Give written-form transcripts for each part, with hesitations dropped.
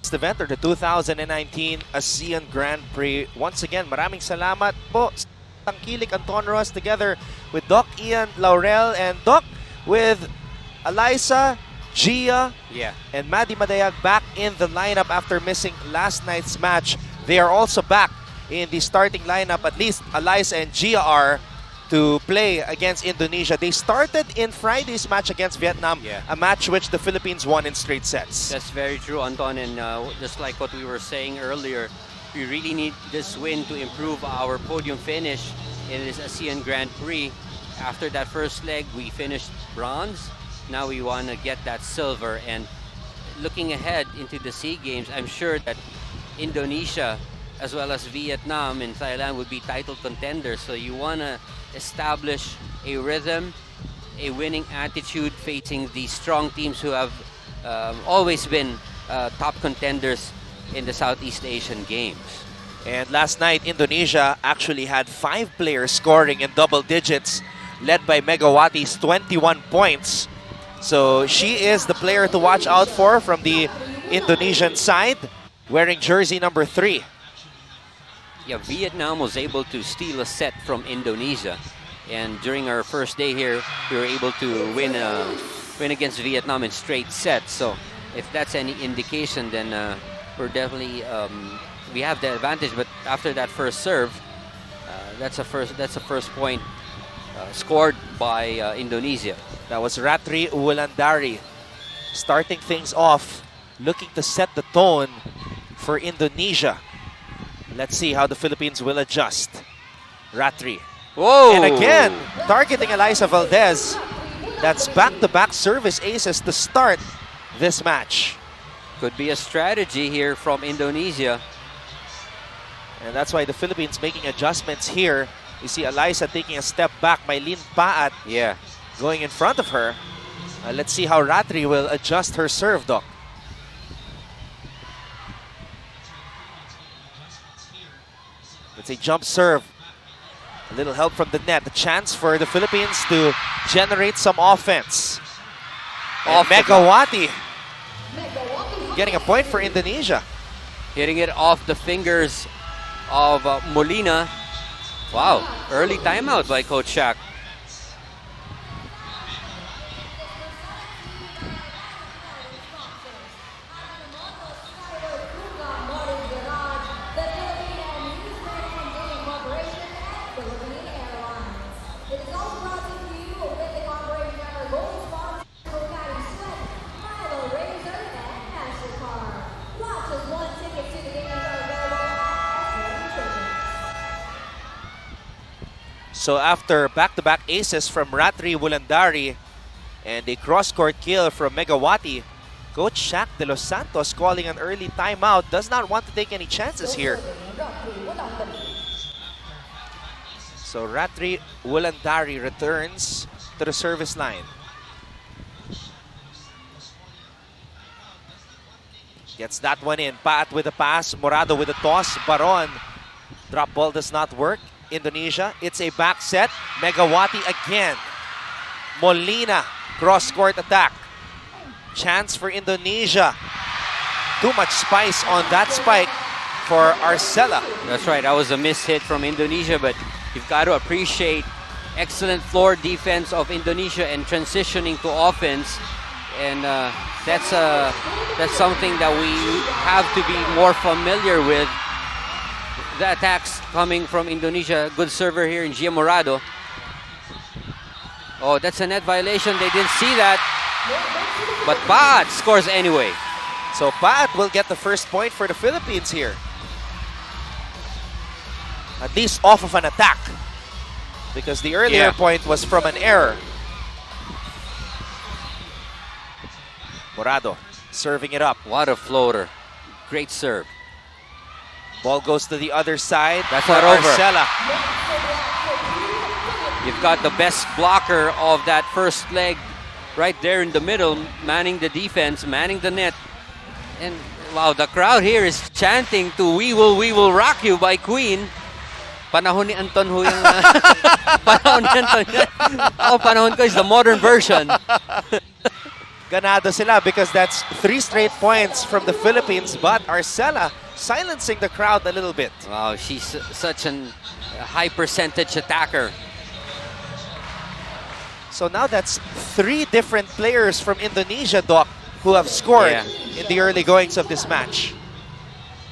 next event or the 2019 ASEAN Grand Prix. Once again, maraming salamat po sa tangkilik Antonros together with Doc Ian Laurel and Doc with Eliza, Gia, and Maddie Madayag back in the lineup after missing last night's match. They are also back in the starting lineup. At least Eliza and Gia are to play against Indonesia. They started in Friday's match against Vietnam, a match which the Philippines won in straight sets. That's very true, Anton, and just like what we were saying earlier, we really need this win to improve our podium finish in this ASEAN Grand Prix. After that first leg, we finished bronze. Now we want to get that silver, and looking ahead into the SEA Games, I'm sure that Indonesia as well as Vietnam and Thailand would be title contenders. So you want to establish a rhythm, a winning attitude facing these strong teams who have always been top contenders in the Southeast Asian Games. And last night, Indonesia actually had 5 players scoring in double digits, led by Megawati's 21 points. So she is the player to watch out for from the Indonesian side, wearing jersey number 3. Yeah, Vietnam was able to steal a set from Indonesia, and during our first day here, we were able to win against Vietnam in straight sets. So, if that's any indication, then we're definitely we have the advantage. But after that first serve, that's a first point scored by Indonesia. That was Ratri Wulandari starting things off, looking to set the tone for Indonesia. Let's see how the Philippines will adjust. Ratri. Whoa! And again, targeting Eliza Valdez. That's back-to-back service aces to start this match. Could be a strategy here from Indonesia. And that's why the Philippines making adjustments here. You see Eliza taking a step back. Mylene Paat going in front of her. Let's see how Ratri will adjust her serve, Doc. It's a jump serve. A little help from the net. A chance for the Philippines to generate some offense. And Megawati getting a point for Indonesia. Hitting it off the fingers of Molina. Wow, early timeout by Coach Shaq. So after back-to-back aces from Ratri Wulandari and a cross-court kill from Megawati, Coach Shaq de los Santos calling an early timeout. Does not want to take any chances here. So Ratri Wulandari returns to the service line. Gets that one in. Paat with a pass. Morado with a toss. Baron. Drop ball does not work. Indonesia, it's a back set. Megawati again. Molina, cross-court attack. Chance for Indonesia. Too much spice on that spike for Arcela. That's right, that was a miss hit from Indonesia, but you've got to appreciate excellent floor defense of Indonesia and transitioning to offense. And that's something that we have to be more familiar with. The attacks coming from Indonesia. Good server here in Gia Morado. Oh, that's a net violation. They didn't see that. But Paat scores anyway. So Paat will get the first point for the Philippines here. At least off of an attack. Because the earlier point was from an error. Morado serving it up. What a floater. Great serve. Ball goes to the other side. That's not over. Arcela. You've got the best blocker of that first leg right there in the middle, manning the defense, manning the net. And wow, the crowd here is chanting to We Will Rock You" by Queen. Panahon ni Anton ho yung... panahon ni Anton. Ako, panahon ko is the modern version. ganado sila because that's 3 straight points from the Philippines, but Arcela silencing the crowd a little bit. Wow, she's such a high percentage attacker. So now that's 3 different players from Indonesia, Doc, who have scored in the early goings of this match.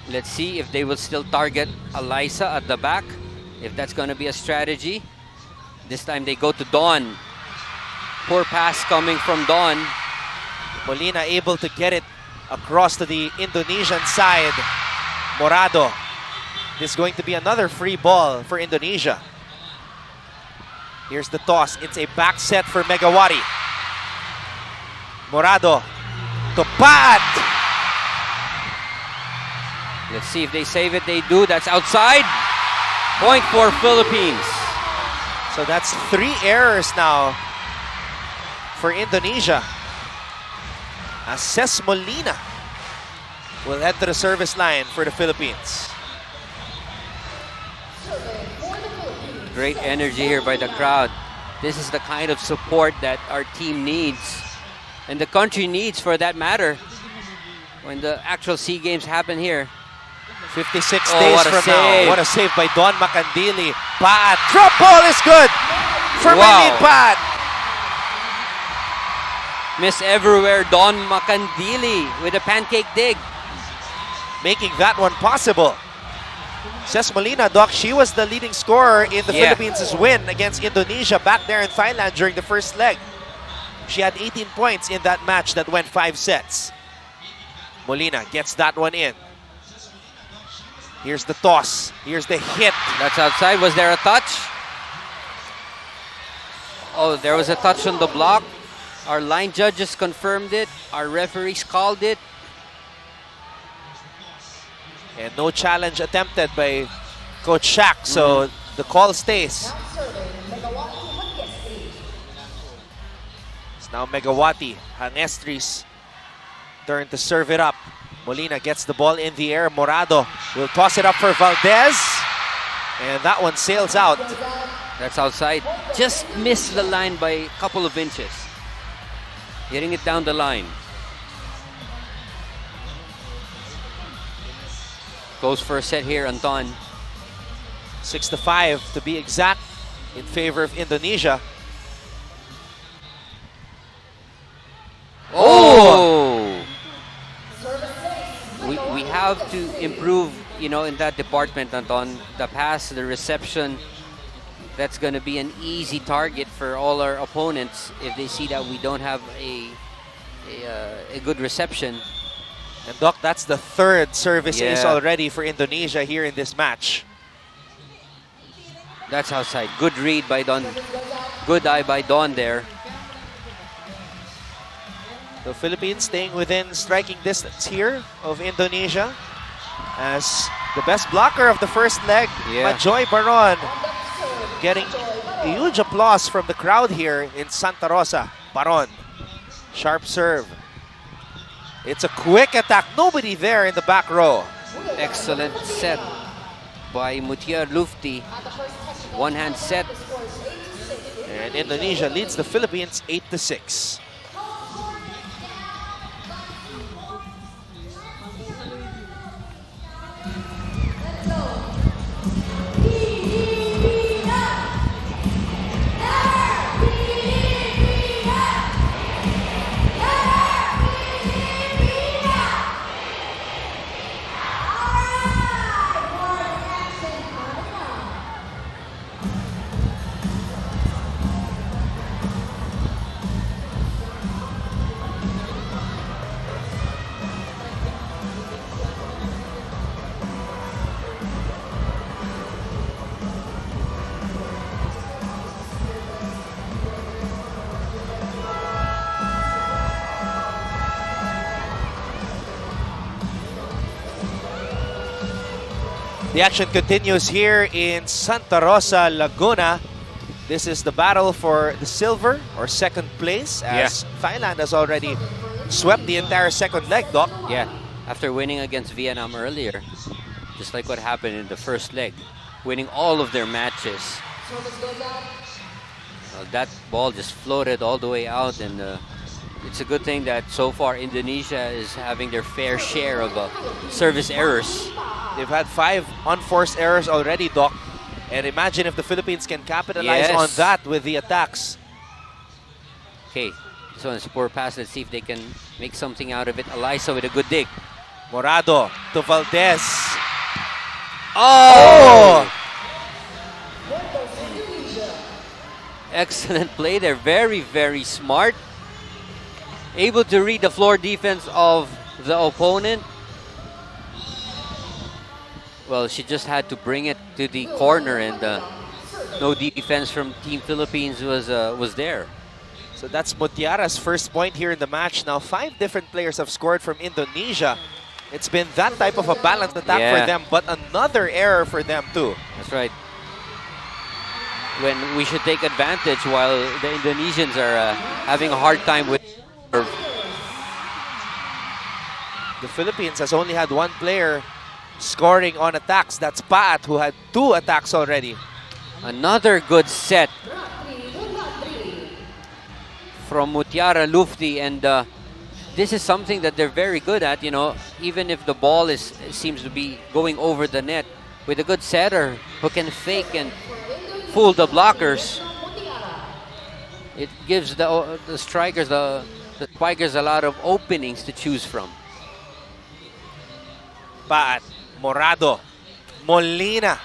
Let's see if they will still target Eliza at the back, if that's going to be a strategy. This time they go to Dawn. Poor pass coming from Dawn. Molina able to get it across to the Indonesian side. Morado. This is going to be another free ball for Indonesia. Here's the toss. It's a back set for Megawati. Morado to Pat. Let's see if they save it. They do. That's outside. Point for Philippines. So that's 3 errors now for Indonesia. As Ces Molina will head to the service line for the Philippines. Great energy here by the crowd. This is the kind of support that our team needs, and the country needs for that matter, when the actual SEA Games happen here. 56 days from save. now. What a save by Don Macandili. Pat. Drop ball is good for Maylene Pat. Miss everywhere, Don Macandili with a pancake dig. Making that one possible. Ces Molina, Doc, she was the leading scorer in the Philippines' win against Indonesia back there in Thailand during the first leg. She had 18 points in that match that went 5 sets. Molina gets that one in. Here's the toss. Here's the hit. That's outside. Was there a touch? Oh, there was a touch on the block. Our line judges confirmed it. Our referees called it. And no challenge attempted by Coach Shaq, so the call stays. It's now Megawati. Hanestris turn to serve it up. Molina gets the ball in the air. Morado will toss it up for Valdez. And that one sails out. That's outside. Just missed the line by a couple of inches. Hitting it down the line. Goes for a set here, Anton. 6-5 to be exact in favor of Indonesia. Oh! We have to improve, in that department, Anton. The pass, the reception. That's going to be an easy target for all our opponents if they see that we don't have a good reception. And Doc, that's the 3rd service ace already for Indonesia here in this match. That's outside. Good read by Don. Good eye by Don there. The Philippines staying within striking distance here of Indonesia. As the best blocker of the first leg, Majoy Baron, getting a huge applause from the crowd here in Santa Rosa. Baron, sharp serve. It's a quick attack. Nobody there in the back row. Excellent set by Mutiar Lufti. One-hand set. And Indonesia leads the Philippines 8-6. The action continues here in Santa Rosa, Laguna. This is the battle for the silver or second place, as Thailand has already swept the entire second leg, Doc. Yeah, after winning against Vietnam earlier, just like what happened in the first leg, winning all of their matches. Well, that ball just floated all the way out, and it's a good thing that so far Indonesia is having their fair share of service errors. They've had 5 unforced errors already, Doc. And imagine if the Philippines can capitalize on that with the attacks. Okay, this one's a poor pass. Let's see if they can make something out of it. Eliza with a good dig. Morado to Valdez. Oh! Excellent play there. Very, very smart. Able to read the floor defense of the opponent. Well, she just had to bring it to the corner, and no defense from Team Philippines was there. So that's Mutiara's first point here in the match. Now 5 different players have scored from Indonesia. It's been that type of a balanced attack for them, but another error for them too. That's right. When we should take advantage while the Indonesians are having a hard time with. The Philippines has only had 1 player scoring on attacks. That's Paat, who had 2 attacks already. Another good set from Mutiara Lufti, and this is something that they're very good at. You know, even if the ball seems to be going over the net, with a good setter who can fake and fool the blockers, it gives the strikers, the spikers, a lot of openings to choose from. Paat, Morado, Molina.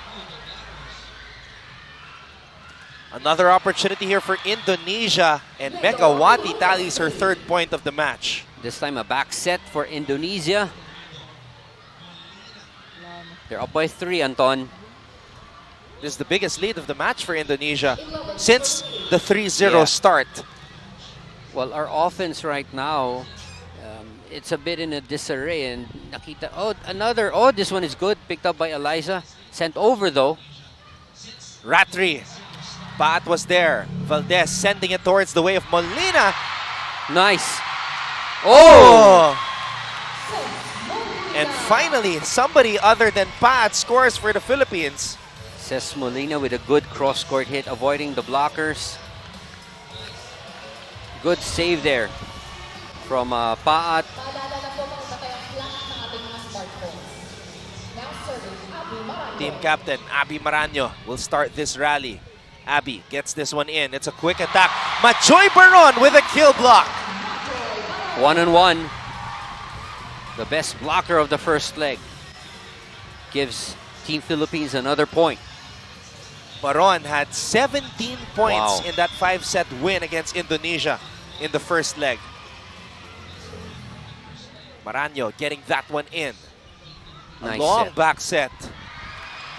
Another opportunity here for Indonesia, and Megawati tallies her 3rd point of the match. This time a back set for Indonesia. They're up by 3, Anton. This is the biggest lead of the match for Indonesia since the 3-0 start. Well, our offense right now, it's a bit in a disarray, and nakita. Oh, this one is good. Picked up by Eliza. Sent over though. Ratri. Paat was there. Valdez sending it towards the way of Molina. Nice. Oh! And finally, somebody other than Paat scores for the Philippines. Ces Molina with a good cross-court hit, avoiding the blockers. Good save there from Paat. Team captain Abby Maraño will start this rally. Abby gets this one in. It's a quick attack. Machoy Baron with a kill block. 1-on-1. The best blocker of the first leg gives Team Philippines another point. Baron had 17 points Wow. in that 5-set win against Indonesia in the first leg. Maraño getting that one in. A Nice long set. back set.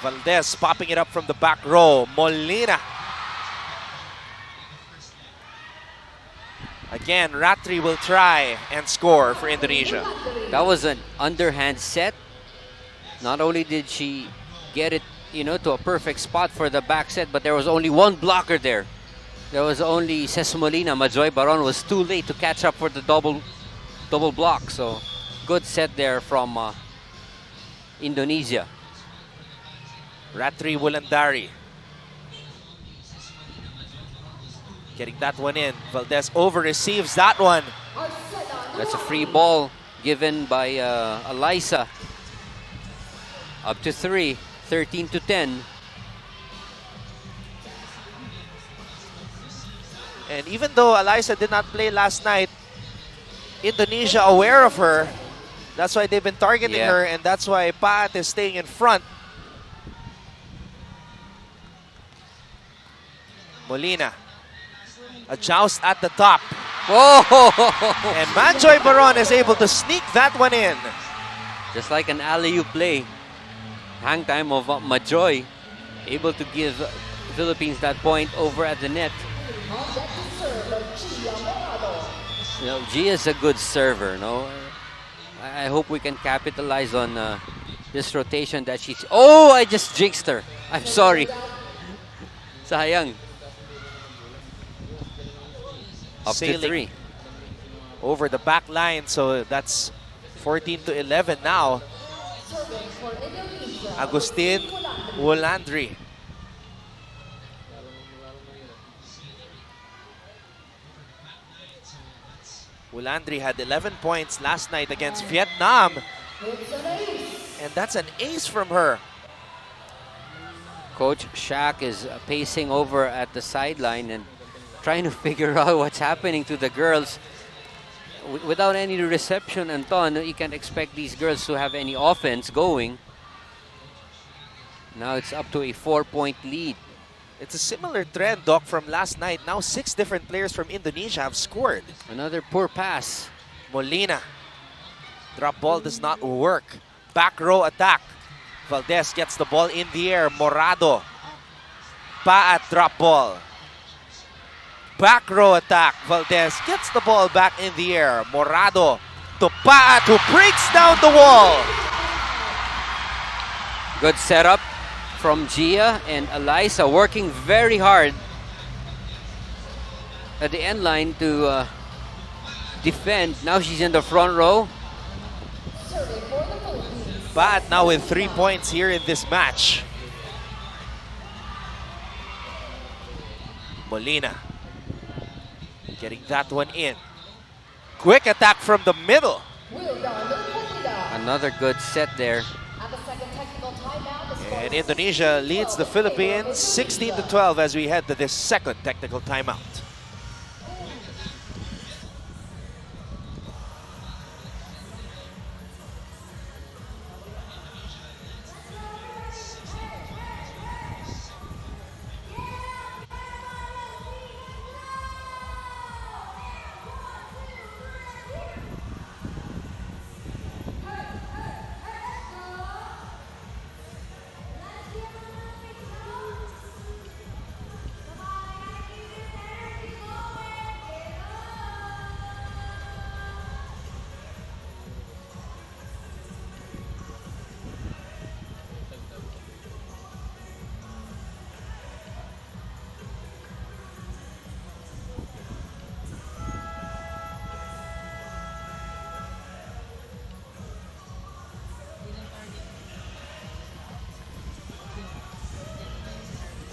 Valdez popping it up from the back row. Molina. Again, Ratri will try and score for Indonesia. That was an underhand set. Not only did she get it, to a perfect spot for the back set, but there was only one blocker there. There was only Ces Molina. Majoy Baron was too late to catch up for the double block. So good set there from Indonesia. Ratri Wulandari. Getting that one in. Valdez over receives that one. That's a free ball given by Eliza. Up to 3, 13-10. And even though Eliza did not play last night, Indonesia aware of her. That's why they've been targeting her, and that's why Paat is staying in front. Molina. A joust at the top. Oh! And Manjoy Baron is able to sneak that one in. Just like an alley-oop play. Hang time of Majoy. Able to give Philippines that point over at the net. Gia is a good server, no? I hope we can capitalize on this rotation that she's... Oh, I just jinxed her. I'm sorry. Sayang. Up to 3. Over the back line, so that's 14-11 now. Agustin Wulandri. Wulandri had 11 points last night against Vietnam. And that's an ace from her. Coach Shaq is pacing over at the sideline and trying to figure out what's happening to the girls. Without any reception, Anton, you can't expect these girls to have any offense going. Now it's up to a 4-point lead. It's a similar trend, Doc, from last night. Now 6 different players from Indonesia have scored. Another poor pass. Molina. Drop ball does not work. Back row attack. Valdez gets the ball in the air. Morado. Paat drop ball. Back row attack. Valdez gets the ball back in the air. Morado to Paat, who breaks down the wall. Good setup from Gia, and Eliza working very hard at the end line to defend. Now she's in the front row. Paat now with 3 points here in this match. Molina getting that one in. Quick attack from the middle. Another good set there. And Indonesia leads the Philippines 16-12 as we head to this second technical timeout.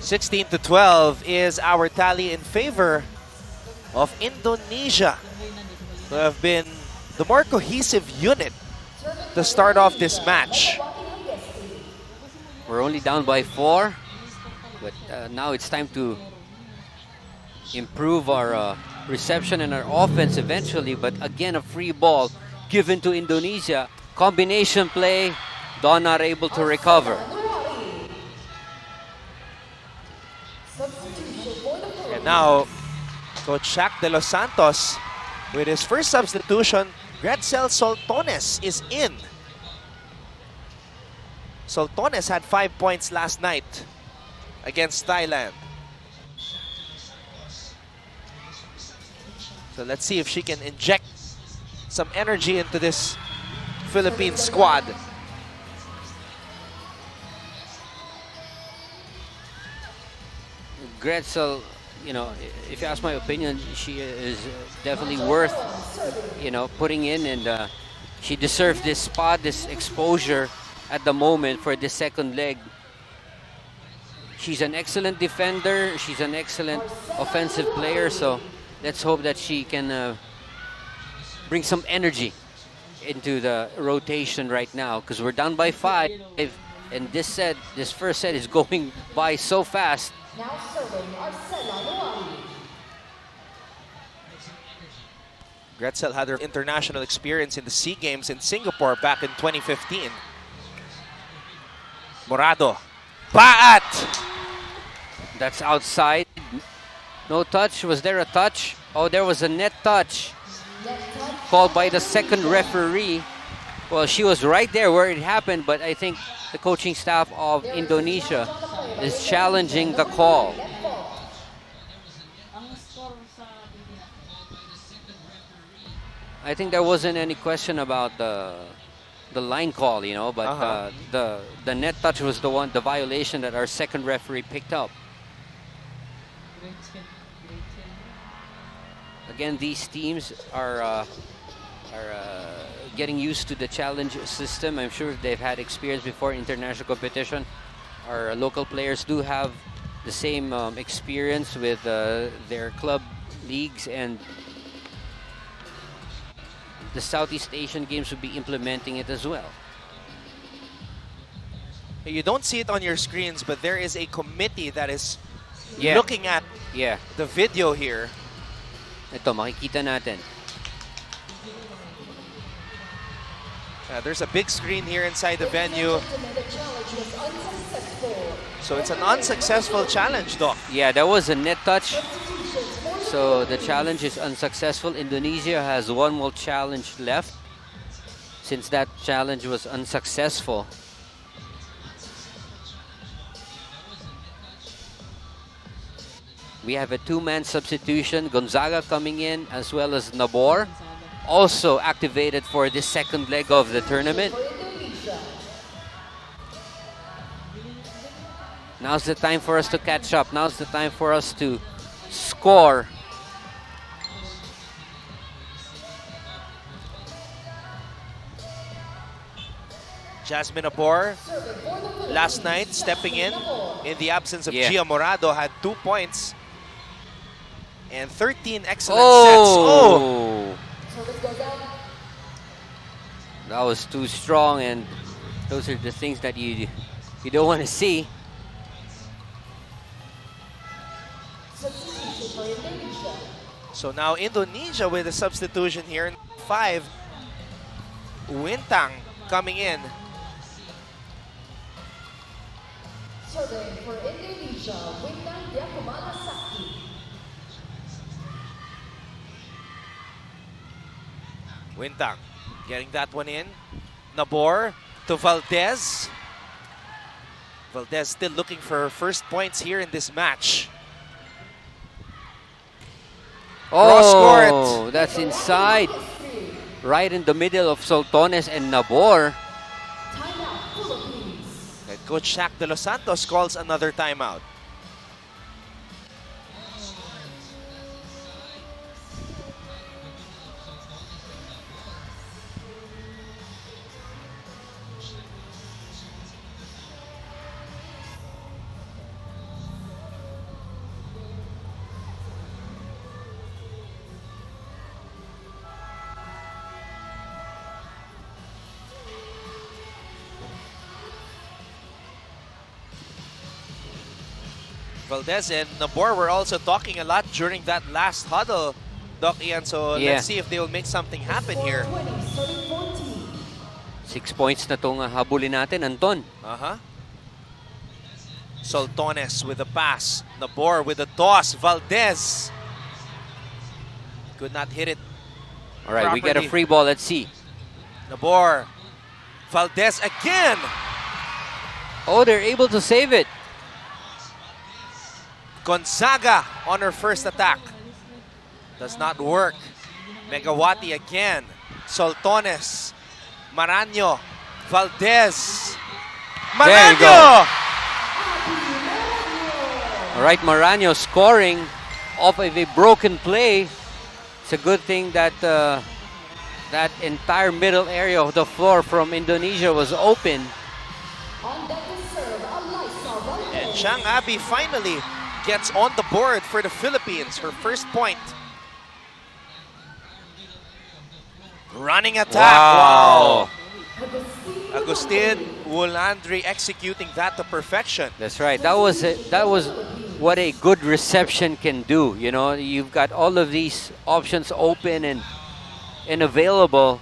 (16-12) is our tally in favor of Indonesia, who have been the more cohesive unit to start off this match. We're only down by 4, but now it's time to improve our reception and our offense eventually. But again, a free ball given to Indonesia. Combination play, Dawn not able to recover. And now, Coach Shaq de los Santos, with his first substitution, Gretzel Soltones is in. Soltones had 5 points last night against Thailand. So let's see if she can inject some energy into this Philippine squad. Gretzel, you know, if you ask my opinion, she is definitely worth, you know, putting in, and she deserves this spot, this exposure at the moment for the second leg. She's an excellent defender. She's an excellent offensive player. So let's hope that she can bring some energy into the rotation right now, because we're down by 5, and this first set is going by so fast. Now serving Arcela Luari. Gretzel had her international experience in the SEA Games in Singapore back in 2015. Morado. Paat! That's outside. No touch. Was there a touch? Oh, there was a net touch called by the second referee. Well, she was right there where it happened, but I think the coaching staff of Indonesia is challenging the call. I think there wasn't any question about the line call, you know, but the net touch was the violation that our second referee picked up. Again, these teams are getting used to the challenge system. I'm sure they've had experience before international competition. Our local players do have the same experience with their club leagues, and the Southeast Asian Games will be implementing it as well. You don't see it on your screens, but there is a committee that is Yeah. looking at Yeah. the video here. Ito, makikita natin. There's a big screen here inside the venue. The challenge was unsuccessful. So it's an unsuccessful challenge, Doc. Yeah, that was a net touch. Substitutions for the So the challenge is unsuccessful. Indonesia has one more challenge left since that challenge was unsuccessful. We have a two-man substitution, Gonzaga coming in as well as Nabor, also activated for this second leg of the tournament. for Indonesia. Now's the time for us to catch up. Now's the time for us to score. Jasmine Abor, Serving for the Philippines. last night, stepping in the absence of Yeah. Gia Morado, had 2 points and 13 excellent sets. Oh! Service goes out. That was too strong, and those are the things that you don't want to see. Substitution for Indonesia. So now Indonesia with a substitution here in 5. Wintang coming in. Serving for Indonesia, Wintang Diakumala Sakti. Wintang getting that one in. Nabor to Valdez. Valdez still looking for her first points here in this match. Cross court. Oh, that's inside. Right in the middle of Soltones and Nabor. Timeout, Philippines. And Coach Shaq de los Santos calls another timeout. Valdez and Nabor were also talking a lot during that last huddle, Doc Ian. So Yeah. let's see if they will make something happen here. 20, starting 14. 6 points na itong habulin natin, Anton. Soltones with the pass. Nabor with the toss. Valdez could not hit it. All right, we get a Properly. free ball. Let's see. Nabor. Valdez again. Oh, they're able to save it. Gonzaga on her first attack. Does not work. Megawati again. Soltones. Marano. Valdez. There you go. Marano! All right, Marano scoring off of a broken play. It's a good thing that that entire middle area of the floor from Indonesia was open. On deck to serve, Alyssa Valdez. And Chang Abi finally gets on the board for the Philippines. Her first point. Running attack. Wow. Agustin Wulandri executing that to perfection. That's right. That was what a good reception can do. You know, you've got all of these options open and available.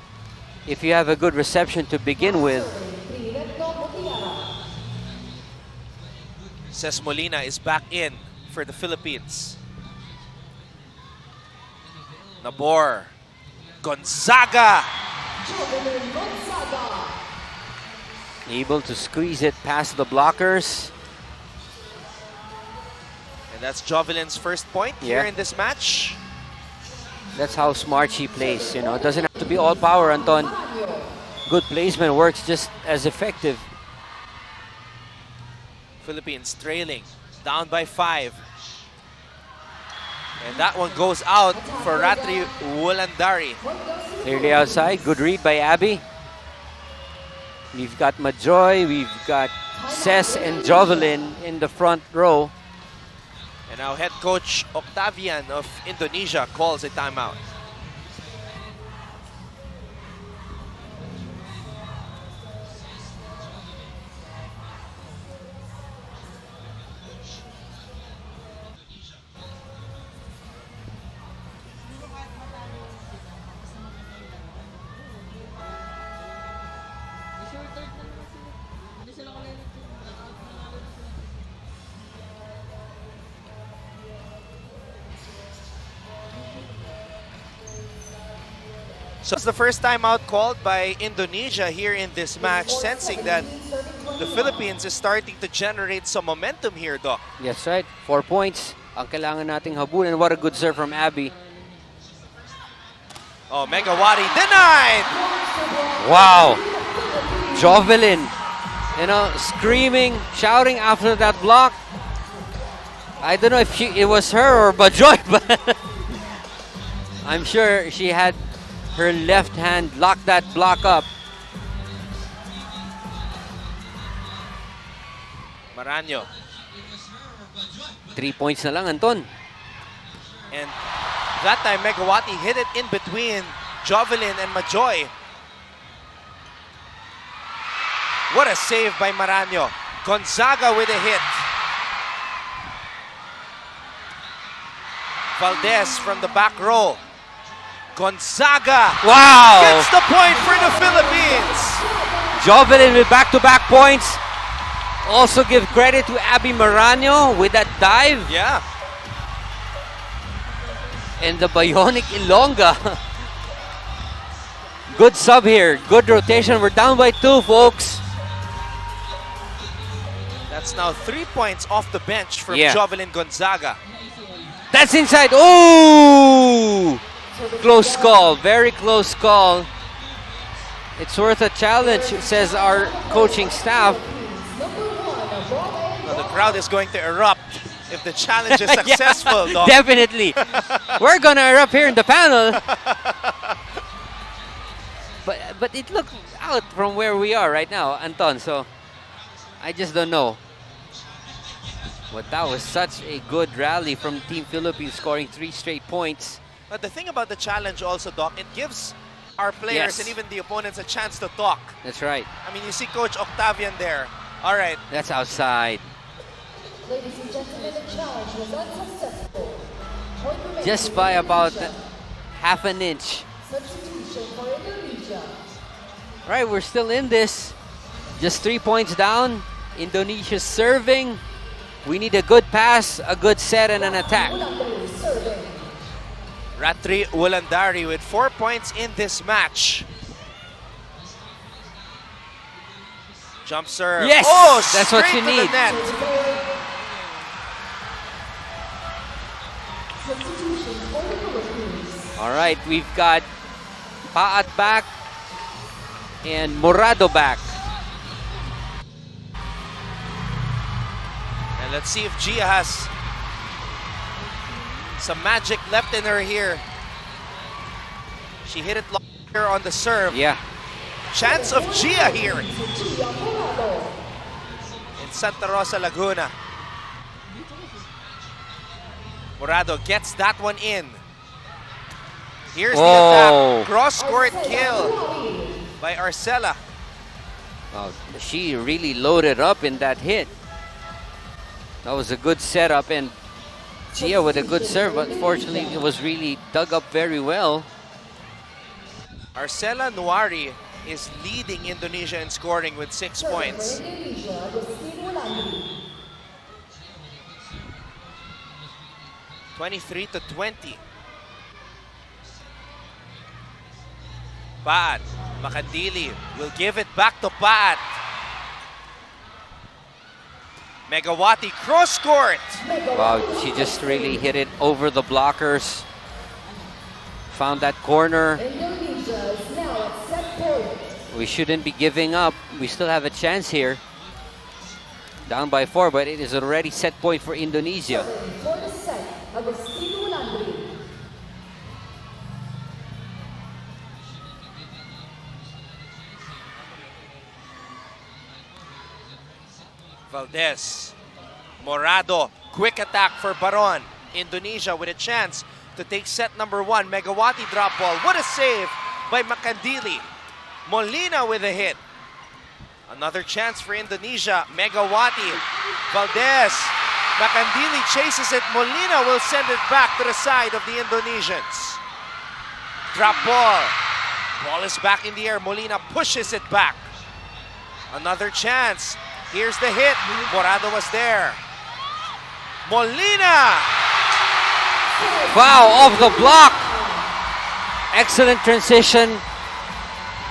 If you have a good reception to begin with, Ces Molina is back in for the Philippines. Nabor. Gonzaga. able to squeeze it past the blockers. And that's Jovelin's first point here in this match. That's how smart she plays, you know. It doesn't have to be all power, Anton. Good placement works just as effective. Philippines trailing, down by 5. And that one goes out for Ratri Wulandari. Clearly outside. Good read by Abby. We've got Majoy, we've got Ces and Jovelin in the front row. And now head coach Octavian of Indonesia calls a timeout. So it's the first time out called by Indonesia here in this match, sensing that the Philippines is starting to generate some momentum here, Doc. Yes, right. 4 points. Ang kailangan nating habulan. What a good serve from Abby. Oh, Megawati denied! Wow. Jovelyn, screaming, shouting after that block. I don't know if it was her or Bajoy, but I'm sure she had her left hand lock that block up. Maranyo. 3 points na lang, Anton. And that time, Megawati hit it in between Jovelyn and Majoy. What a save by Maranyo. Gonzaga with a hit. Valdez from the back row. Gonzaga Wow! gets the point for the Philippines. Jovelyn with back-to-back points. Also give credit to Abby Maranyo with that dive. Yeah. And the Bionic Ilonga. Good sub here. Good rotation. We're down by 2, folks. That's now 3 points off the bench from Yeah. Jovelyn Gonzaga. That's inside. Ooh! Close call. Very close call. It's worth a challenge, says our coaching staff. Well, the crowd is going to erupt if the challenge is successful, Yeah, Doc. definitely. We're gonna erupt here in the panel. But it looked out from where we are right now, Anton. So I just don't know. But that was such a good rally from Team Philippines, scoring 3 straight points. But the thing about the challenge also, Doc, it gives our players Yes. and even the opponents a chance to talk. That's right. I mean, you see Coach Octavian there. All right. That's outside. Ladies and gentlemen, the challenge was unsuccessful. Point remaining Just by for about Indonesia. half an inch. Substitution for Indonesia. Right, we're still in this. Just 3 points down. Indonesia's serving. We need a good pass, a good set, and an attack. Wulandari serving. Ratri Wulandari with 4 points in this match. Jump serve. Yes! Oh, That's what straight you to need. the net. Substitution for the Philippines. All right, we've got Paat back and Morado back. And let's see if Gia has some magic left in her here. She hit it long here on the serve. Yeah. Chance of Gia here Gia Morado. in Santa Rosa, Laguna. Morado gets that one in. Here's the Oh. attack. Cross-court Arcela kill Buawi. by Arcela. Oh, she really loaded up in that hit. That was a good setup, and Gia with a good serve, but fortunately it was really dug up very well. Arcela Nuari is leading Indonesia in scoring with 6 Serving points. for Indonesia, Agustin Wulandari. 23-20. Paat. Makandili will give it back to Paat. Megawati cross court. Wow, she just really hit it over the blockers. Found that corner. Indonesia is now at set point. We shouldn't be giving up. We still have a chance here. Down by 4, but it is already set point for Indonesia. Serving for the set, Agustin Wulandari. Valdez. Morado. Quick attack for Baron. Indonesia with a chance to take set number 1. Megawati drop ball. What a save by Makandili. Molina with a hit. Another chance for Indonesia. Megawati. Valdez. Makandili chases it. Molina will send it back to the side of the Indonesians. Drop ball. Ball is back in the air. Molina pushes it back. Another chance. Here's the hit. Morado was there. Molina! Wow, off the block. Excellent transition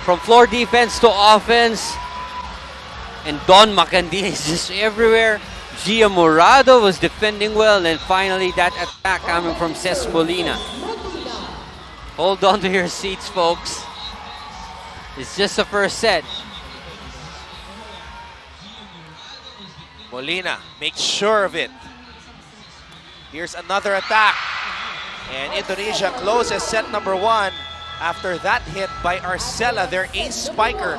from floor defense to offense. And Don Macandi is just everywhere. Gia Morado was defending well. And finally, that attack coming from Ces Molina. Hold on to your seats, folks. It's just the first set. Molina makes sure of it. Here's another attack. And Indonesia closes set number 1 after that hit by Arcela, their ace spiker,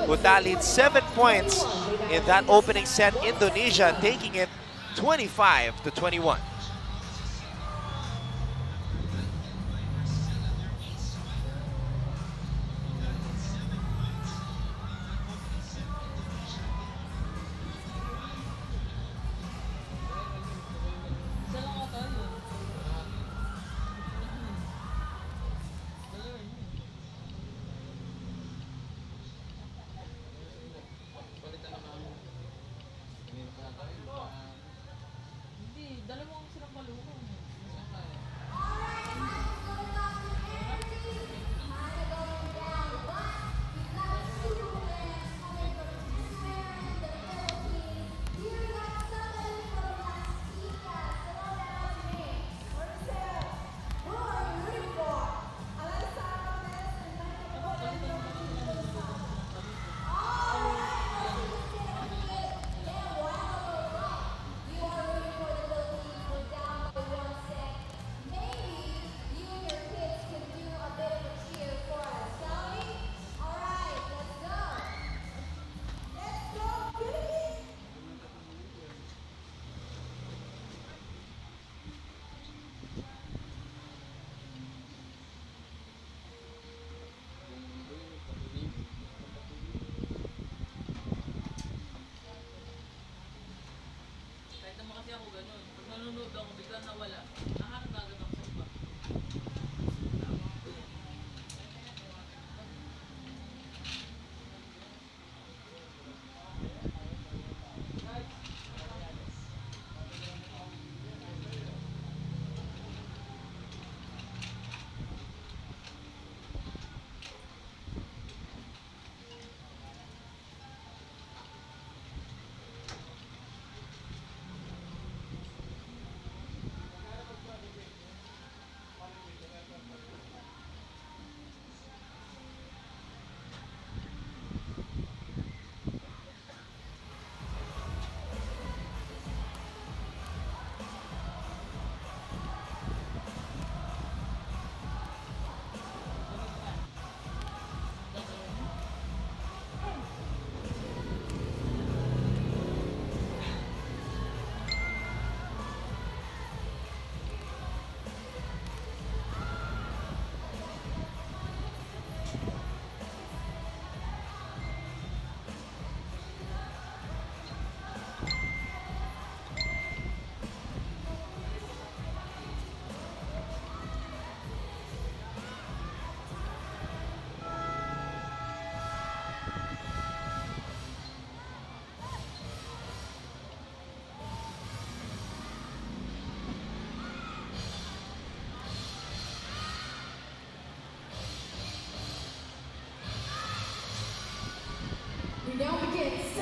who tallied 7 points in that opening set. Indonesia taking it 25-21.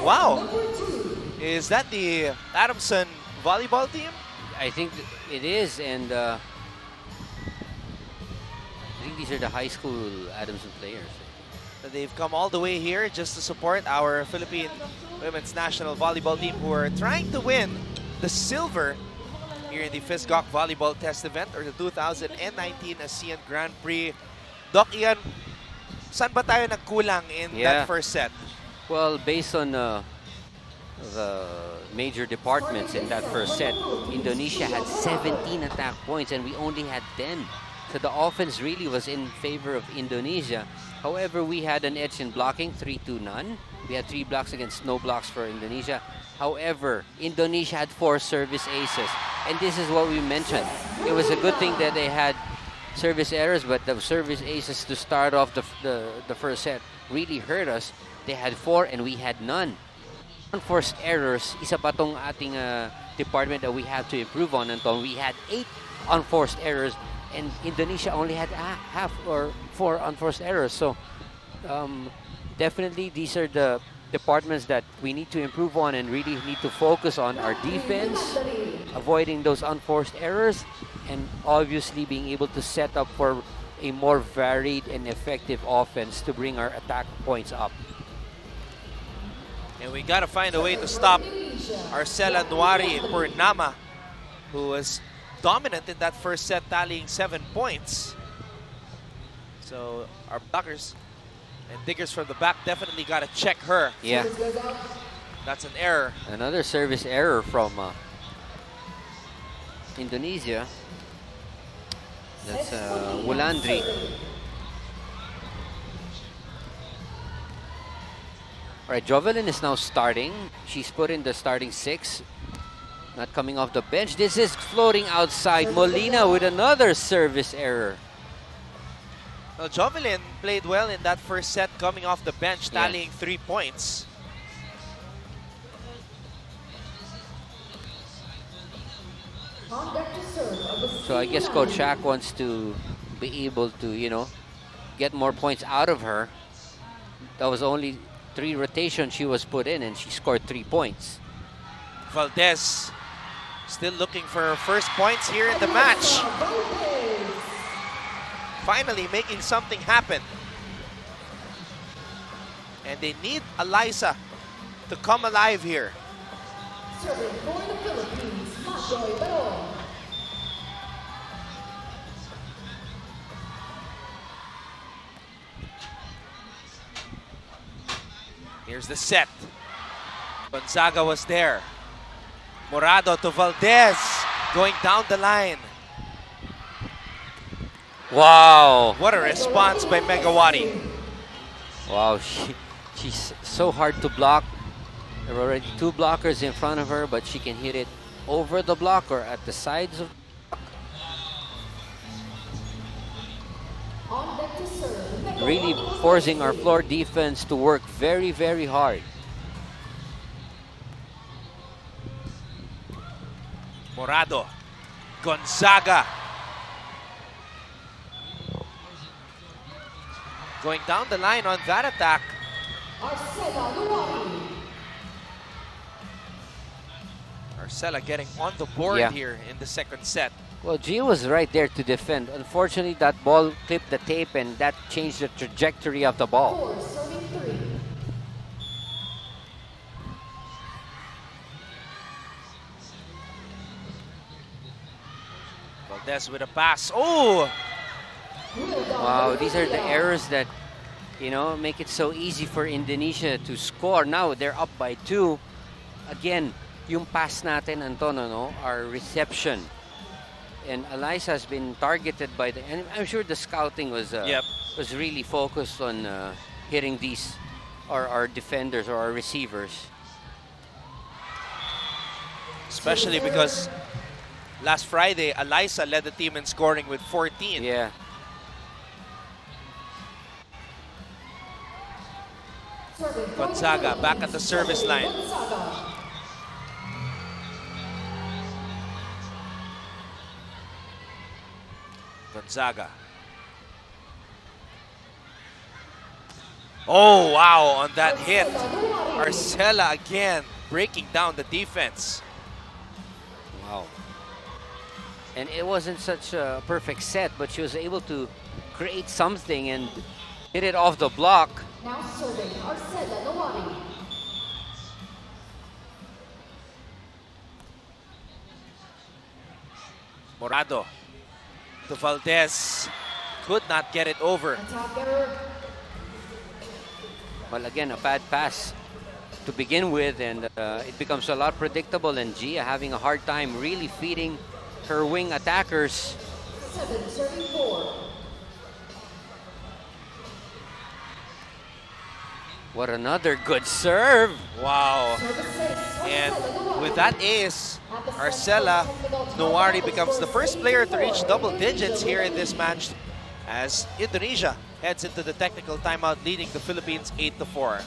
Wow. Is that the Adamson volleyball team? I think it is, and I think these are the high school Adamson players. They've come all the way here just to support our Philippine women's national volleyball team, who are trying to win the silver here in the FISGOC Volleyball Test Event, or the 2019 ASEAN Grand Prix. Doc Ian, saan ba tayo nagkulang in that first set? Well, based on the major departments in that first set, Indonesia had 17 attack points and we only had 10. So the offense really was in favor of Indonesia. However, we had an edge in blocking, 3-2-none. We had 3 blocks against no blocks for Indonesia. However, Indonesia had 4 service aces. And this is what we mentioned. It was a good thing that they had service errors, but the service aces to start off the first set really hurt us. They had 4 and we had none. Unforced errors, isa pa tong ating department that we have to improve on, Anton. We had 8 unforced errors and Indonesia only had half or 4 unforced errors. So definitely these are the departments that we need to improve on and really need to focus on: our defense, avoiding those unforced errors, and obviously being able to set up for a more varied and effective offense to bring our attack points up. And we got to find a way to stop Arcela Nuari Purnama, who was dominant in that first set, tallying 7 points. So our blockers and diggers from the back definitely got to check her. Yeah, That's an error. another service error from Indonesia. That's Wulandri. All right, Jovelyn is now starting. She's put in the starting 6. Not coming off the bench. This is floating outside. Molina with another service error. Well, Jovelyn played well in that first set, coming off the bench, Yeah. tallying 3 points. So I guess Coach Shaq wants to be able to, get more points out of her. That was only 3 rotations she was put in, and she scored 3 points. Valdez still looking for her first points here in the match. Finally making something happen. And they need Eliza to come alive here. Serving for the Philippines, Majoy Baron. Here's the set. Gonzaga was there. Morado to Valdez, going down the line. Wow. What a response by Megawati. Wow, she's so hard to block. There are already 2 blockers in front of her, but she can hit it over the block or at the sides of. On deck to serve, Really forcing our floor defense to work very, very hard. Morado. Gonzaga. Going down the line on that attack. Arcela Nuari. Arcela getting on the board Yeah. here in the second set. Well, Gia was right there to defend. Unfortunately, that ball clipped the tape and that changed the trajectory of the ball. 4 serving 3. Valdez with a pass. Oh! Wow, these are the errors that, make it so easy for Indonesia to score. Now they're up by 2. Again, yung pass natin, Antonio, no? Our reception. And Eliza has been targeted by and I'm sure the scouting was was really focused on hitting these our defenders or our receivers. Especially because last Friday, Eliza led the team in scoring with 14. Yeah. Gonzaga back at the service line. Gonzaga. Gonzaga. Oh, wow, on that hit. Arcela again breaking down the defense. Wow. And it wasn't such a perfect set, but she was able to create something and hit it off the block. Now serving Arcela Nuari. Morado to Valdez. Could not get it over. Attack error. Well, again, a bad pass to begin with, and it becomes a lot predictable, and Gia having a hard time really feeding her wing attackers. 7 serving 4. What another good serve. Wow. Service 6. And Arcela Nuari. with that ace, Arcela Nuari becomes the first player to reach double digits here in this match as Indonesia heads into the technical timeout, leading the Philippines 8-4.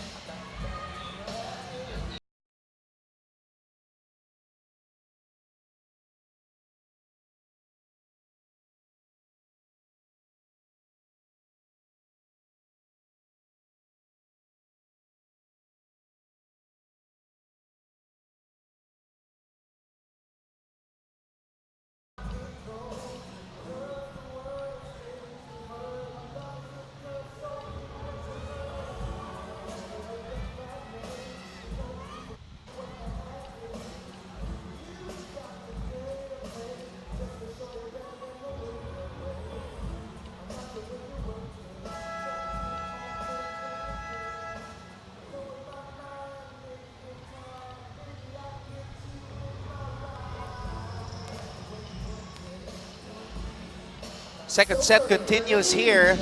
Second set continues here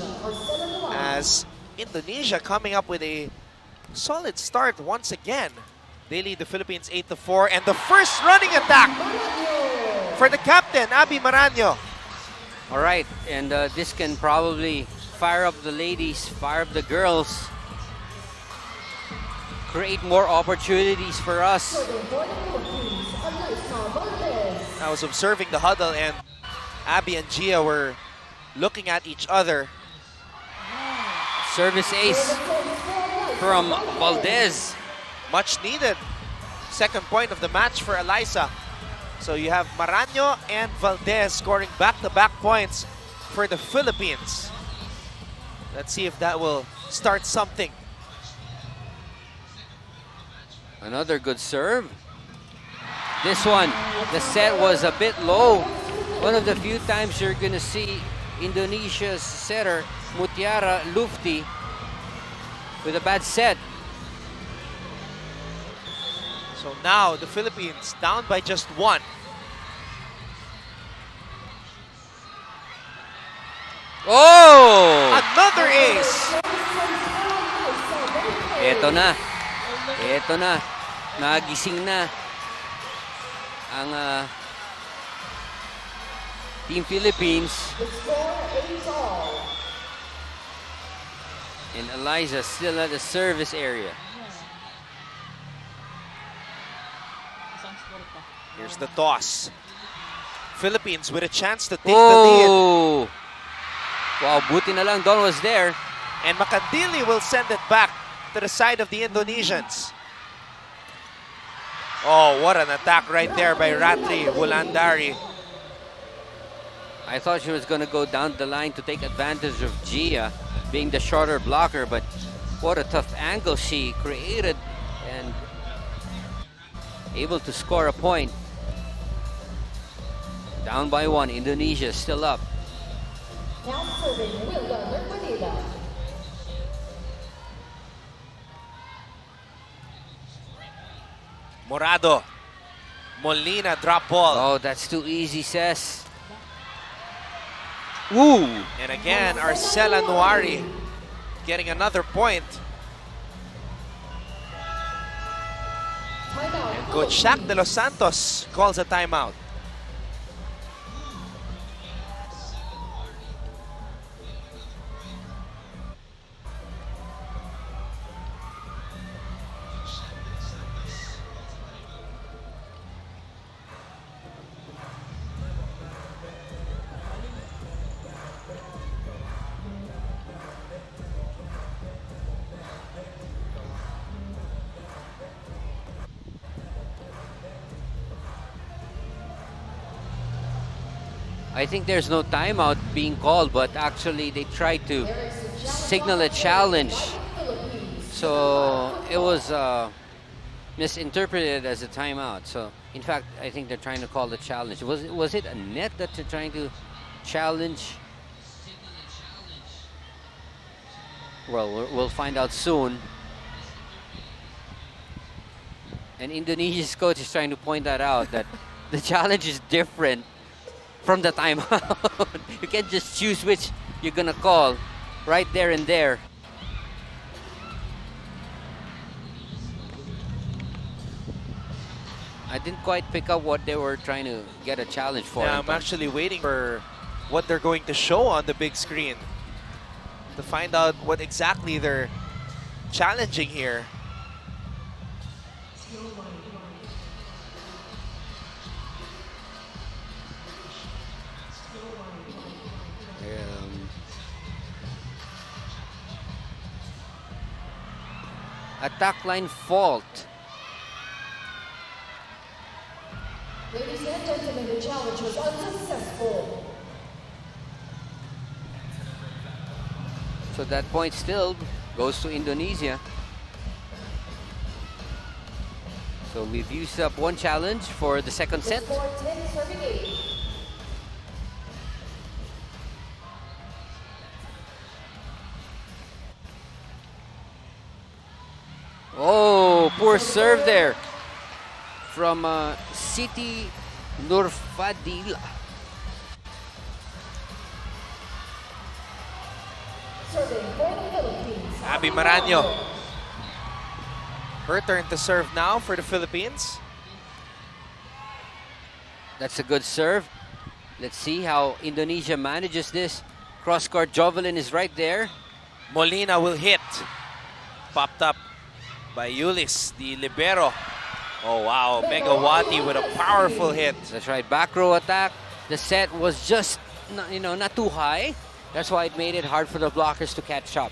as Indonesia coming up with a solid start once again. They lead the Philippines 8-4, and the first running attack for the captain, Abby Maraño. All right, and this can probably fire up the ladies, fire up the girls, create more opportunities for us. I was observing the huddle, and Abby and Gia were looking at each other. Service ace from Valdez. Much needed. Second point of the match for Eliza. So you have Maraño and Valdez scoring back-to-back points for the Philippines. Let's see if that will start something. Another good serve. This one, the set was a bit low. One of the few times you're going to see Indonesia's setter, Mutiara Lufti, with a bad set. So now the Philippines down by just one. Oh! Another ace! Eto na. Eto na. Nagising na ang Team Philippines. And Eliza still at the service area. Here's the toss. Philippines with a chance to take the lead. Oh! Wow, buti na lang Don was there. And Makandili will send it back to the side of the Indonesians. Oh, what an attack right there by Ratri Wulandari. I thought she was going to go down the line to take advantage of Gia being the shorter blocker, but what a tough angle she created and able to score a point. Down by one, Indonesia still up. Now serving Wilda Mercadilla. Morado. Molina drop ball. Oh, that's too easy, Ses. Woo! And again, Arcela Nuari getting another point. Timeout. And Coach Shaq de los Santos calls a timeout. I think there's no timeout being called, but actually they tried to signal a challenge. So it was misinterpreted as a timeout. So in fact, I think they're trying to call the challenge. Was it a net that they're trying to challenge? Well, we'll find out soon. And Indonesia's coach is trying to point that out, that the challenge is different from the timeout. You can't just choose which you're gonna call right there and there. I didn't quite pick up what they were trying to get a challenge for. Yeah, I'm actually waiting for what they're going to show on the big screen to find out what exactly they're challenging here. Attack line fault. Ladies and gentlemen, the challenge was unsuccessful. So that point still goes to Indonesia. So we've used up one challenge for the second set. The score 10 serving 8. Oh, poor serve there from Siti Nurfadila. Abby Maraño. Her turn to serve now for the Philippines. That's a good serve. Let's see how Indonesia manages this. Cross-court Jovelin is right there. Molina will hit. Popped up by Ulis, the libero. Oh wow, Megawati with a powerful hit. That's right, back row attack. The set was just, not too high. That's why it made it hard for the blockers to catch up.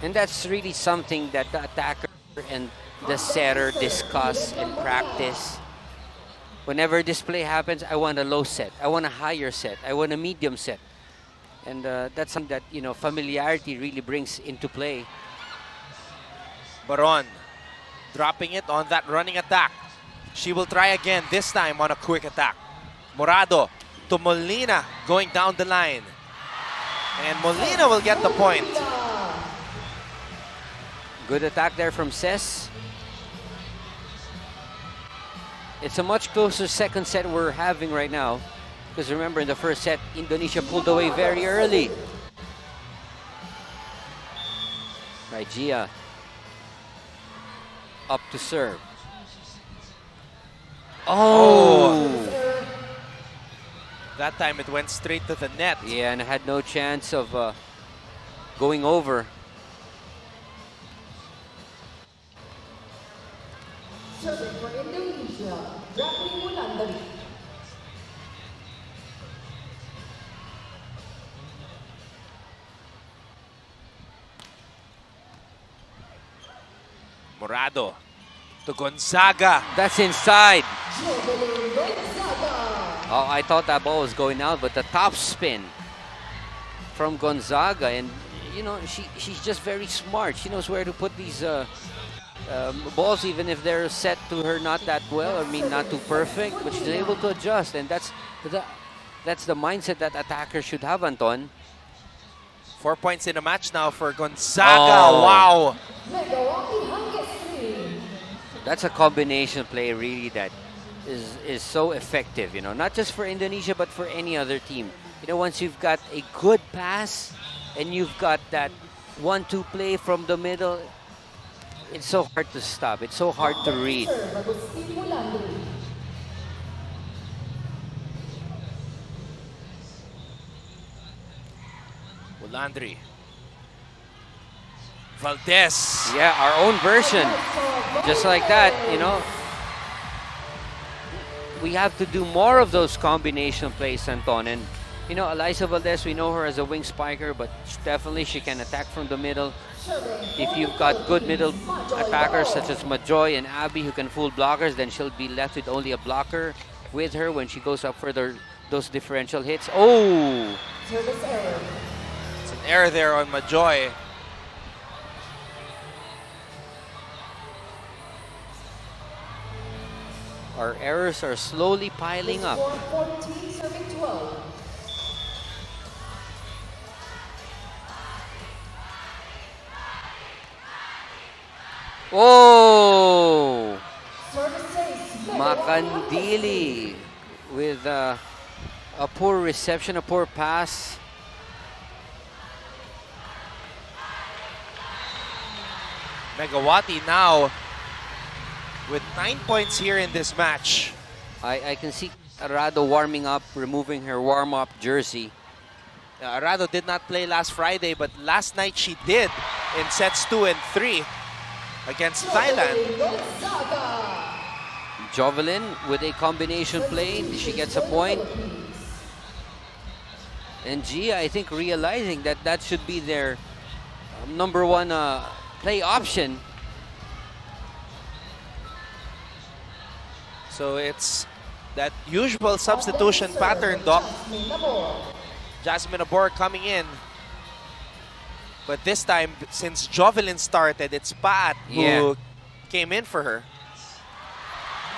And that's really something that the attacker and the setter discuss and practice. Whenever this play happens, I want a low set. I want a higher set. I want a medium set. And that's something that, familiarity really brings into play. Baron dropping it on that running attack. She will try again, this time on a quick attack. Morado to Molina going down the line. And Molina will get the point. Good attack there from Ses. It's a much closer second set we're having right now. Because remember, in the first set, Indonesia pulled away very early. Right, Gia. Up to serve. Oh! That time it went straight to the net. Yeah, and had no chance of going over. Serving for Indonesia, Prix Wulandari. Morado to Gonzaga. That's inside. Jovelin Gonzaga. Oh, I thought that ball was going out, but the top spin from Gonzaga, and she's just very smart. She knows where to put these balls, even if they're set to her not that well. Not too perfect, but she's able to adjust, and that's the mindset that attackers should have, Anton. 4 points in a match now for Gonzaga. Oh. Wow. Megawati Hangestri. That's a combination play really that is so effective, not just for Indonesia but for any other team. Once you've got a good pass and you've got that 1-2 play from the middle, it's so hard to stop. It's so hard to read. Serve Agustin Wulandari. Wulandari. Valdez. Yeah, our own version. Just like that, we have to do more of those combination plays, Anton. And, Eliza Valdez, we know her as a wing spiker, but definitely she can attack from the middle. If you've got good middle attackers such as Majoy and Abby who can fool blockers, then she'll be left with only a blocker with her when she goes up for those differential hits. Oh! Service error. It's an error there on Majoy. Our errors are slowly piling up. Score 14, serving 12. Oh! Service ace. Makandili with a poor reception, a poor pass. Megawati now with 9 points here in this match. I can see Arado warming up, removing her warm-up jersey. Arado did not play last Friday, but last night she did in sets 2 and 3 against Thailand. Gonzaga. Jovelin with a combination play. She gets a point. And Gia, I think, realizing that should be their number one play option. So it's that usual substitution pattern, Doc. Jasmine Abor coming in. But this time, since Jovelin started, it's Pat who came in for her.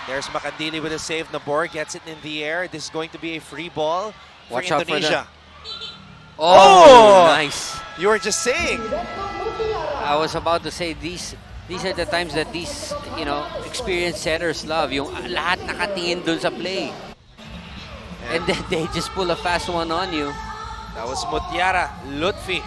There's Makandili with a save. Nabor gets it in the air. This is going to be a free ball for Watch out Indonesia. Oh, nice. You were just saying. I was about to say these are the times that these, experienced setters love. Yung lahat nakatingin dun sa play. And then they just pull a fast one on you. That was Mutiara Lutfi.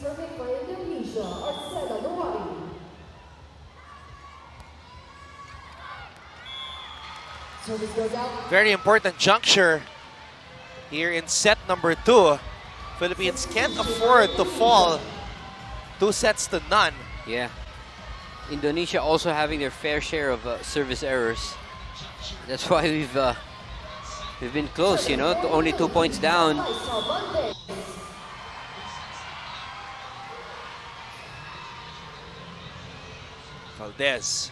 Serving for Indonesia, Arcela Luwari. Service goes out. Very important juncture here in set number 2. Philippines can't afford to fall 2 sets to none. Yeah. Indonesia also having their fair share of service errors. That's why we've been close, you know, to only 2 points down. Valdez.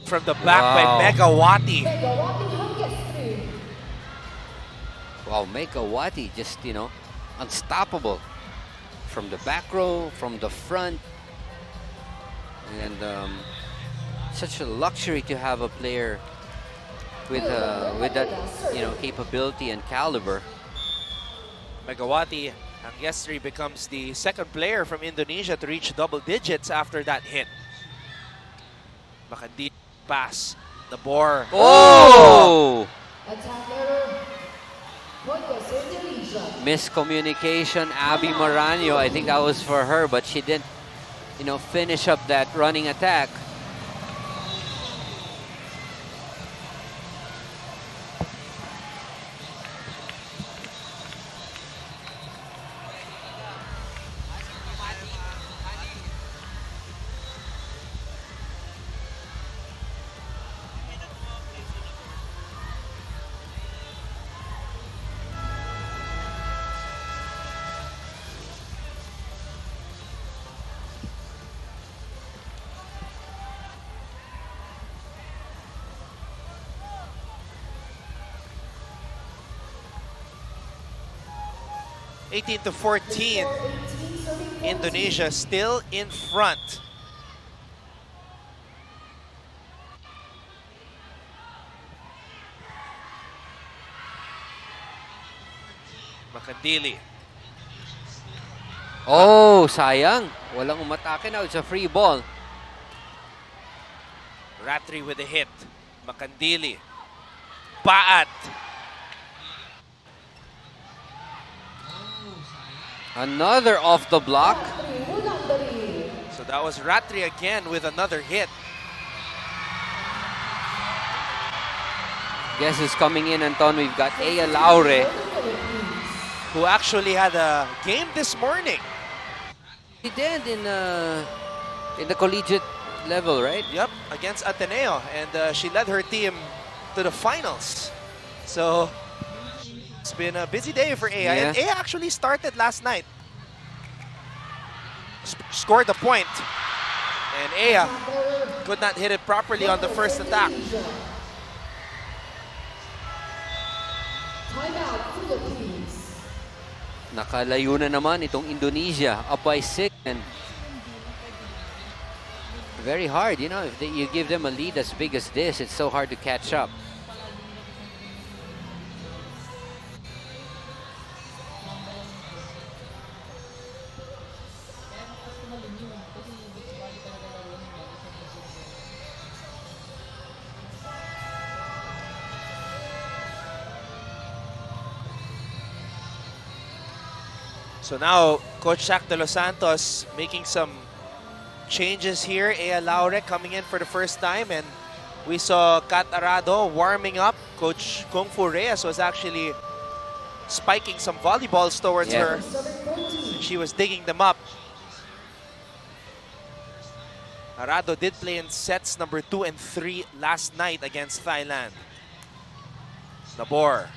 From the back by Wow. Megawati. Megawati Hangestri. Wow, Megawati just, you know, unstoppable. From the back row, from the front. And such a luxury to have a player with that, you know, capability and caliber. Megawati Hangestri becomes the second player from Indonesia to reach double digits after that hit. Makandi pass. The bore. Oh! Attack error. Point goes to Indonesia. Miscommunication, Abby Maranyo. I think that was for her, but she didn't, you know, finish up that running attack. $18 to 14. Indonesia still in front. Makandili. Oh, sayang. Walang umatake now. It's a free ball. Ratri with a hit. Makandili. Paat. Another off the block. So that was Ratri again with another hit. Guess who's coming in, Anton? We've got Aya Laure. Who actually had a game this morning. He did in the collegiate level, right? Yep, against Ateneo. And she led her team to the finals. So it's been a busy day for Aya. Yeah. And Aya actually started last night. Scored a point. And Aya could not hit it properly on the first attack. Timeout, Philippines. Nakalayo na naman itong Indonesia, up by 6. And very hard, you know, if you give them a lead as big as this, it's so hard to catch up. So now, Coach Shaq de los Santos making some changes here. Aya Laure coming in for the first time, and we saw Kat Arado warming up. Coach Kung Fu Reyes was actually spiking some volleyballs towards Yeah. her. She was digging them up. Arado did play in sets number 2 and 3 last night against Thailand. Nabor,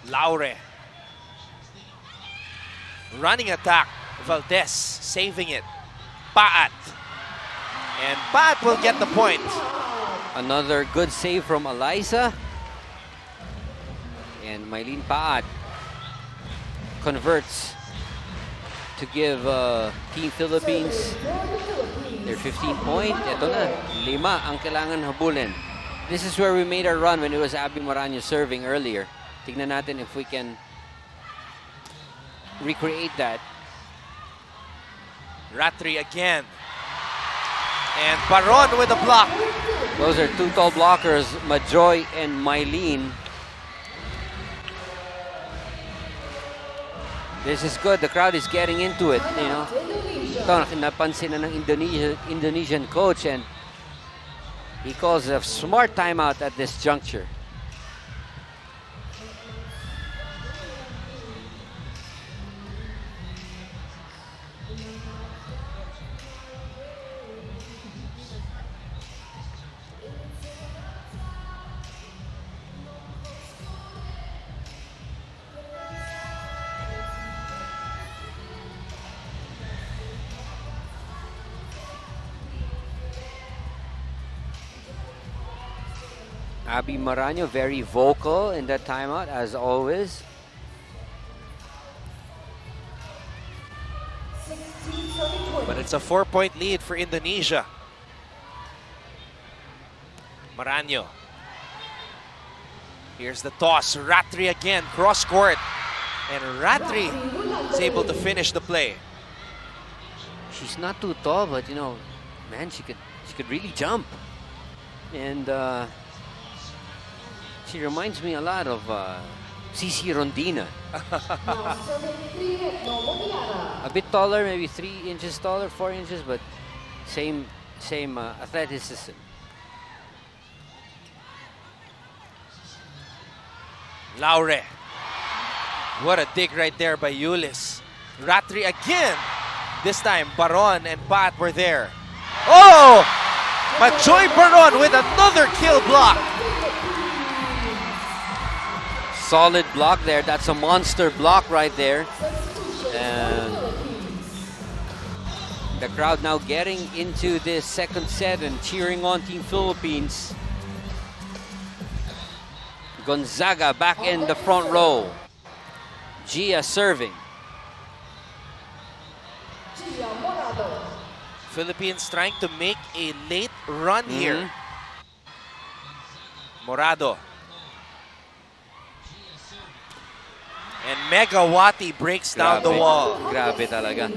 Laure. Running attack, Valdez saving it. Paat. And Paat will get the point. Another good save from Eliza. And Mylene Paat converts to give Team Philippines their 15 point. Ito na, 5 ang kailangan habulin. This is where we made our run when it was Abby Moraño serving earlier. Tignan natin if we can recreate that. Ratri again. And Baron with a block. Those are 2 tall blockers, Majoy and Mylene. This is good. The crowd is getting into it, you know. Ito, napansin na ng Indonesian coach, and he calls a smart timeout at this juncture. Abby Marano very vocal in that timeout, as always. But it's a 4-point lead for Indonesia. Marano. Here's the toss. Ratri again, cross court. And Ratri is able to finish the play. She's not too tall, but you know, man, she could really jump. And she reminds me a lot of Cici Rondina. A bit taller, maybe 3 inches taller, 4 inches, but same athleticism. Laure. What a dig right there by Yulis. Ratri again. This time, Baron and Pat were there. Oh! Majoy Baron with another kill block. Solid block there. That's a monster block right there. And the crowd now getting into this second set and cheering on Team Philippines. Gonzaga back in the front row. Gia serving. Philippines trying to make a late run here. Morado. And Megawati breaks down the wall. Grabe talaga.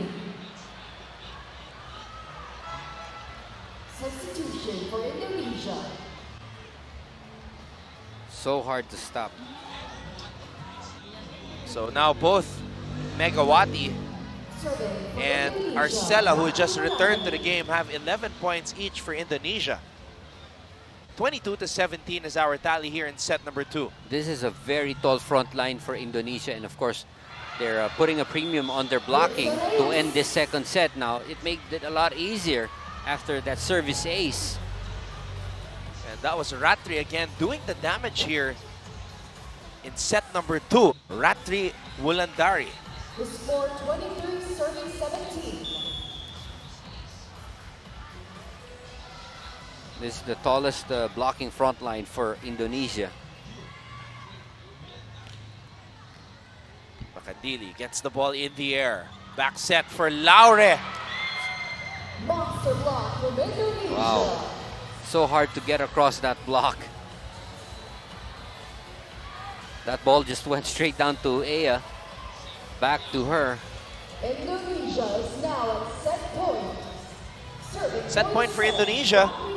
Substitution for Indonesia. So hard to stop. So now both Megawati and Arcela, who just returned to the game, have 11 points each for Indonesia. 22-17 is our tally here in set number 2. This is a very tall front line for Indonesia, and of course, they're putting a premium on their blocking to end this second set. Now, it made it a lot easier after that service ace. And that was Ratri again doing the damage here in set number 2. Ratri Wulandari. The score 23 serving 17. This is the tallest blocking front line for Indonesia. Makandili gets the ball in the air. Back set for Laure. Monster block from Indonesia. Wow. So hard to get across that block. That ball just went straight down to Aya. Back to her. Indonesia is now at set point. Serving Set point for Indonesia. 27.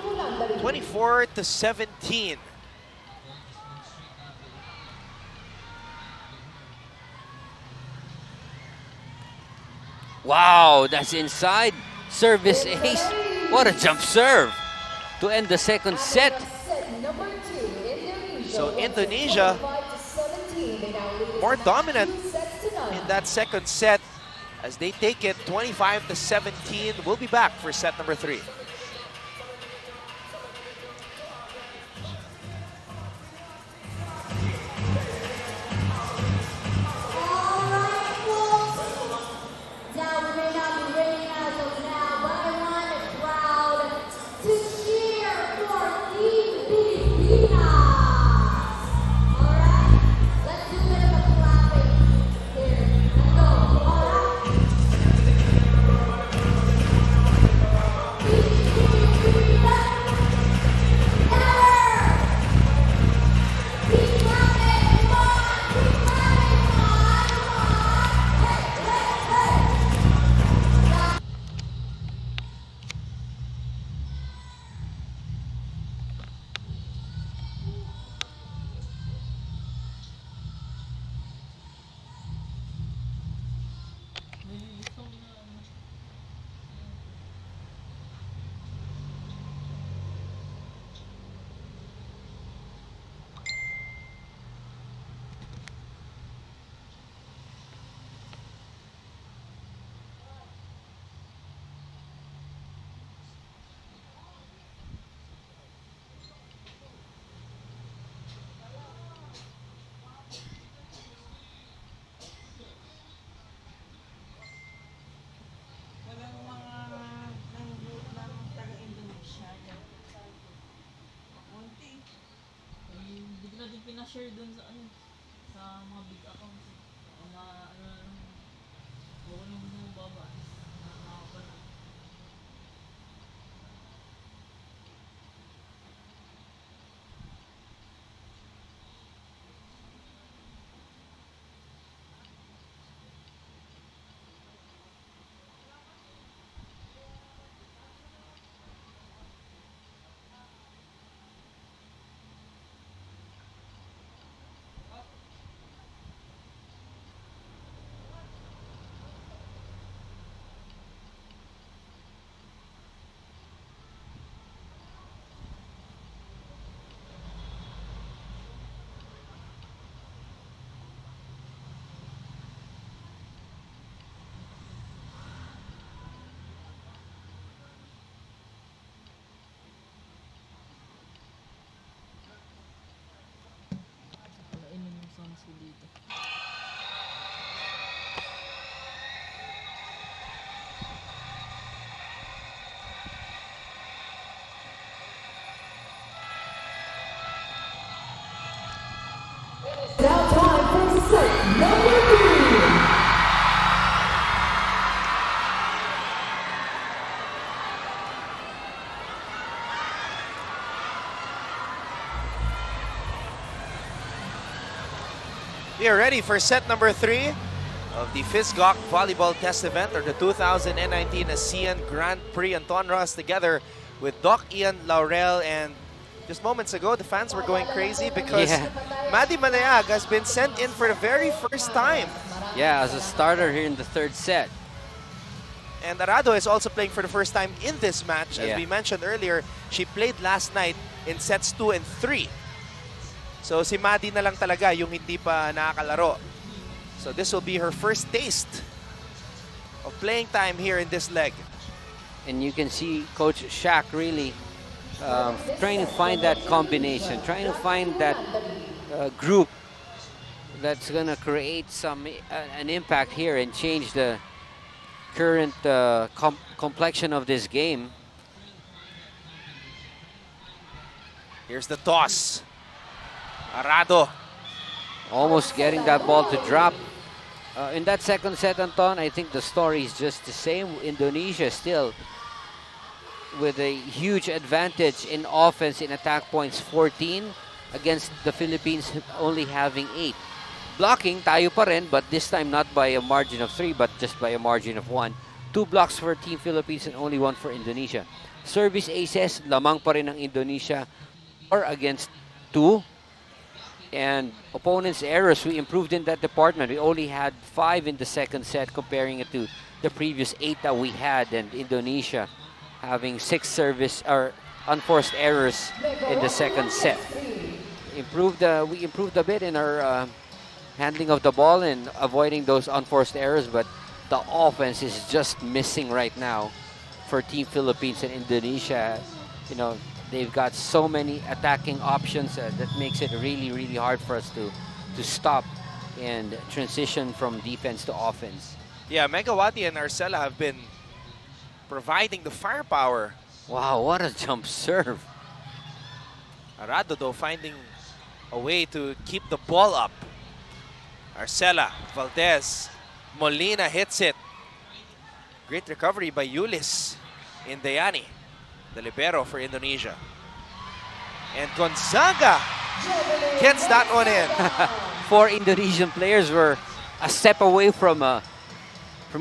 24-17. Wow, that's inside. Service ace. What a jump serve to end the second set. Set number 2, Indonesia. So Indonesia 25-17. They now lead more by dominant 2 sets to none. in that second set as they take it 25-17. We'll be back for set number 3. Now we may not be ready as of now, but I want the crowd to cheer for Team Philippines. Alright? Let's do a bit of a clapping here. Let's go. Alright? share dun sa ano, sa mga big accounts. Mga ano na lang, huwag ko nang bumababa. Nakakapanood. Kainin yung sounds ko dito. Now time for set number 3. We are ready for set number 3 of the FISGOC Volleyball Test Event, or the 2019 ASEAN Grand Prix. Anton Ross together with Doc Ian Laurel, and just moments ago the fans were going crazy because Yeah. Maddie Malayag has been sent in for the very first time. Yeah, as a starter here in the third set. And Arado is also playing for the first time in this match. As Yeah. we mentioned earlier, she played last night in sets 2 and 3. So si Maddie na lang talaga yung hindi pa nakakalaro. So this will be her first taste of playing time here in this leg. And you can see Coach Shaq really trying to find that combination, trying to find that group that's going to create an impact here and change the current complexion of this game. Here's the toss. Arado. Almost getting that ball to drop. In that second set, Anton, I think the story is just the same. Indonesia still with a huge advantage in offense, in attack points, 14 against the Philippines only having 8. Blocking, tayo pa rin, but this time not by a margin of 3, but just by a margin of 1. 2 blocks for Team Philippines and only 1 for Indonesia. Service aces, lamang pa rin ng Indonesia, 4 against 2. And opponents' errors, we improved in that department. We only had 5 in the second set, comparing it to the previous 8 that we had, and Indonesia having 6 service or unforced errors in the second set. We improved a bit in our handling of the ball and avoiding those unforced errors, but the offense is just missing right now for Team Philippines and Indonesia. You know, they've got so many attacking options that makes it really, really hard for us to stop and transition from defense to offense. Yeah, Megawati and Arcela have been providing the firepower. Wow, what a jump serve. Arado, though, finding a way to keep the ball up. Arcela, Valdez, Molina hits it. Great recovery by Yulis Indayani, the libero for Indonesia. And Gonzaga gets that one in. 4 Indonesian players were a step away from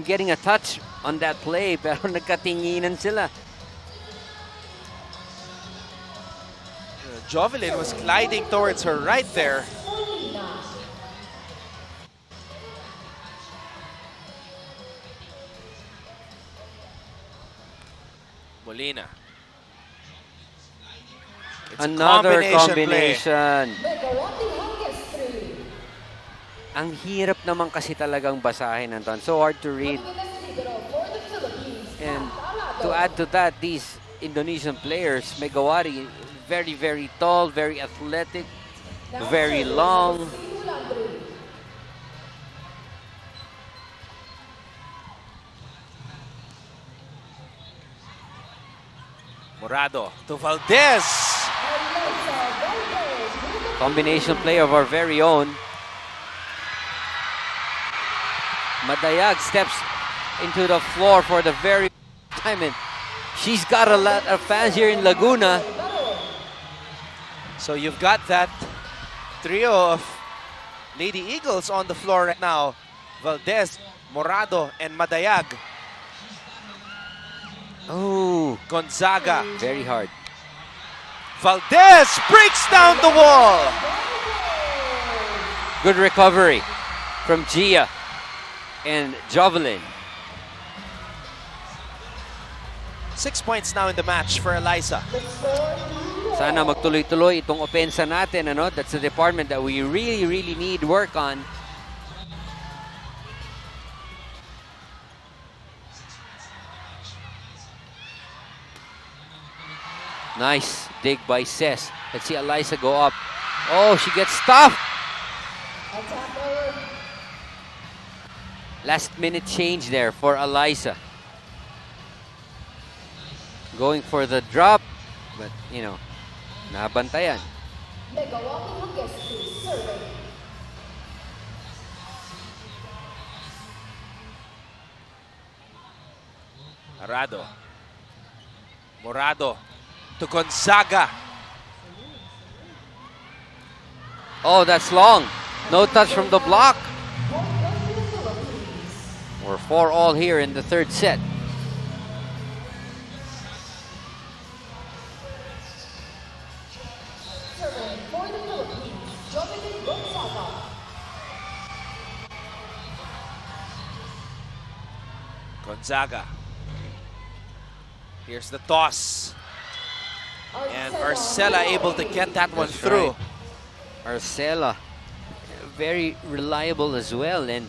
getting a touch on that play, pero nagkatinginan sila. Jovelyn was gliding towards her right there. Molina. It's a Another play. combination. Ang hirap naman kasi talagang basahin, Anton. So hard to read. And to add to that, these Indonesian players, Megawati, very, very tall, very athletic, very long. Morado to Valdez. Combination play of our very own. Madayag steps into the floor for the very time, and she's got a lot of fans here in Laguna. So you've got that trio of Lady Eagles on the floor right now. Valdez, Morado, and Madayag. Oh, Gonzaga. very hard. Valdez breaks down the wall. Good recovery from Gia and Jovelyn. 6 points now in the match for Eliza. Sana magtuloy-tuloy itong opensa natin. Ano? That's the department that we really need work on. Nice dig by Cess. Let's see Eliza go up. Oh, she gets stuffed. Last minute change there for Eliza. Going for the drop, but you know, nabantayan. Arado. Morado to Gonzaga. Oh, that's long. No touch from the block. We're 4-all here in the third set. Gonzaga. Here's the toss. And Arcela able to get that one That's through. right. Arcela, very reliable as well. And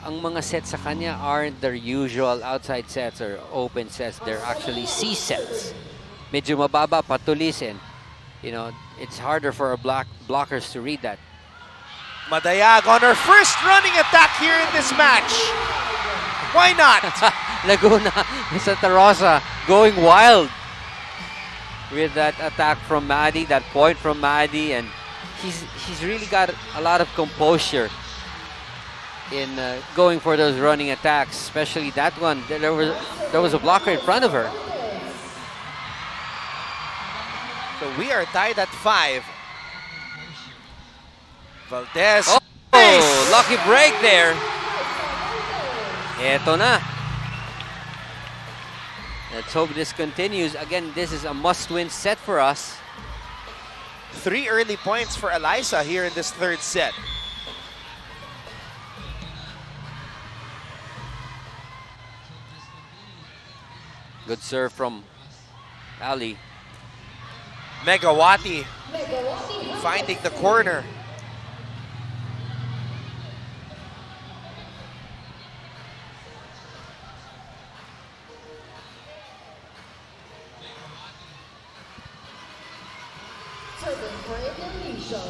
ang mga sets sa kanya aren't their usual outside sets or open sets. They're actually C sets. Medyo mababa, patulis, and you know, it's harder for our blockers to read that. Madayag on her first running attack here in this match. Why not? Laguna, Santa Rosa going wild with that attack from Maddie, that point from Maddie, and she's really got a lot of composure in going for those running attacks, especially that one. There was a blocker in front of her. So we are tied at 5. Valdez. Oh, Nice! lucky break there. Eto na. Let's hope this continues. Again, this is a must-win set for us. 3 early points for Eliza here in this third set. Good serve from Ali. Megawati finding the corner. Indonesia.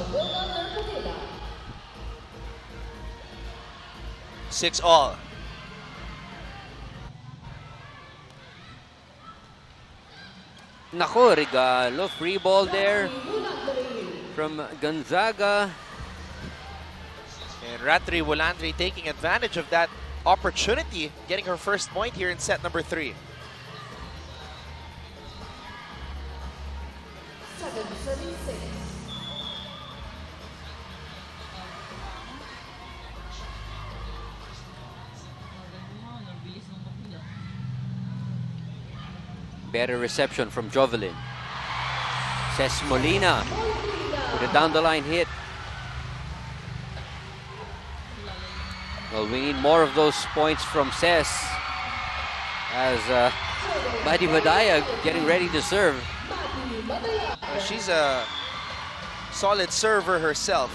6-all. Nako, regalo. Free ball there from Gonzaga. And Ratri Wulandri taking advantage of that opportunity, getting her first point here in set number 3. 7-36. Better reception from Jovelyn. Cess Molina with a down the line hit. Well, we need more of those points from Cess as Maddie Madaya getting ready to serve. She's a solid server herself.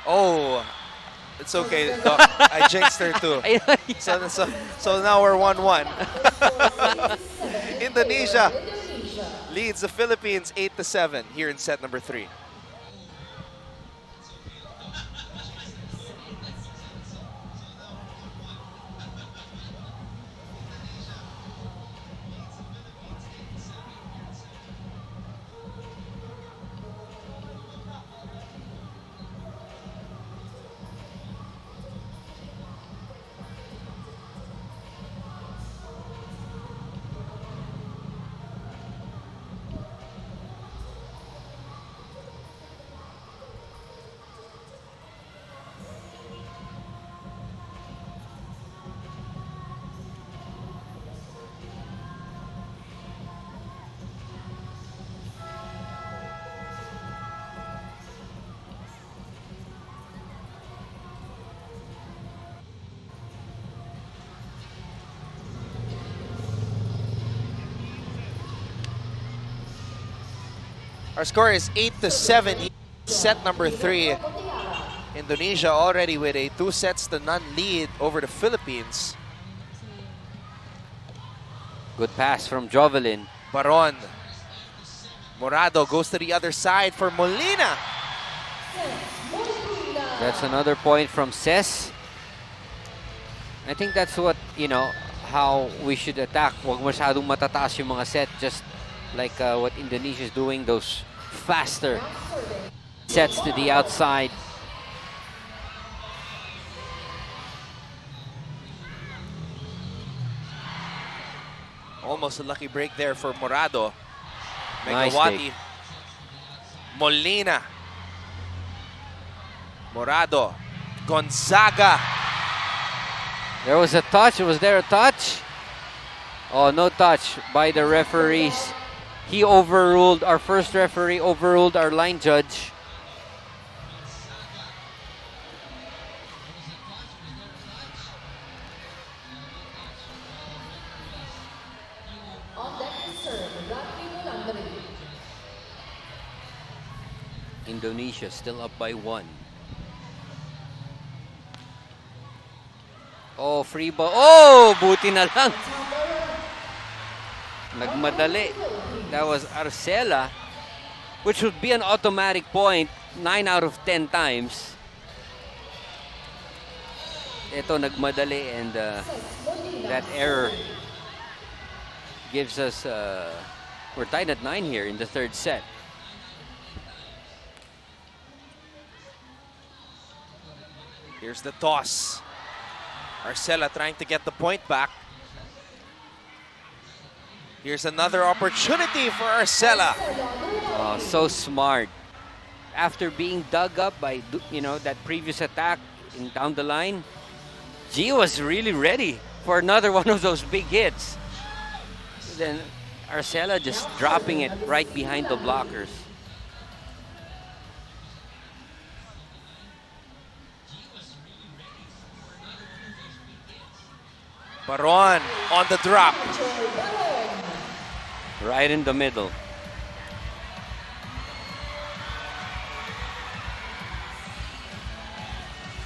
Oh, it's okay, Doc. I jinxed her too. So now we're 1-1. Indonesia leads the Philippines 8-7 here in set number 3. Our score is 8-7. Set number 3. Indonesia already with a 2-0 lead over the Philippines. Good pass from Jovelin. Baron. Morado goes to the other side for Molina. That's another point from Ses. I think that's what, how we should attack. Huwag masyadong matataas yung mga set. Just like what Indonesia is doing, those faster sets to the outside. Almost a lucky break there for Morado. Nice Megawati. Molina. Morado. Gonzaga. There was a touch. Was there a touch? Oh, no touch by the referees. He overruled, our first referee overruled our line judge. On deck to serve, Rocky number 3. Indonesia still up by 1. Oh, free ball. Oh, buti na lang. Nagmadali. That was Arcela, which would be an automatic point 9 out of 10 times. Ito nagmadali, and that error gives us, we're tied at 9 here in the third set. Here's the toss. Arcela trying to get the point back. Here's another opportunity for Arcela. Oh, so smart. After being dug up by, that previous attack down the line, G was really ready for another one of those big hits. Then Arcela just dropping it right behind the blockers. Baron on the drop. Right in the middle.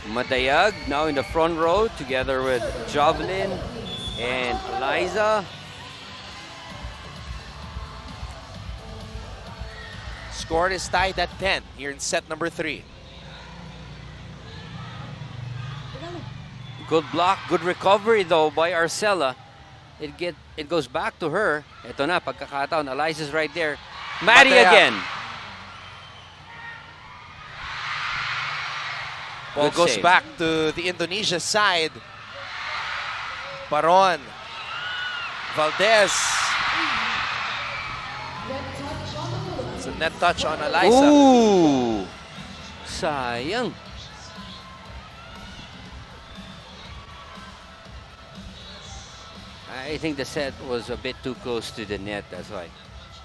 Madayag now in the front row together with Jovelin and Eliza. Score is tied at 10 here in set number 3. Good block, good recovery though by Arcela. It goes back to her. Ito na, pagkakataon. Eliza's right there. Maddie Madayag. again. Ball Good goes save. back to the Indonesia side. Baron. Valdez. It's a net touch on Eliza. Ooh! Sayang. I think the set was a bit too close to the net. That's why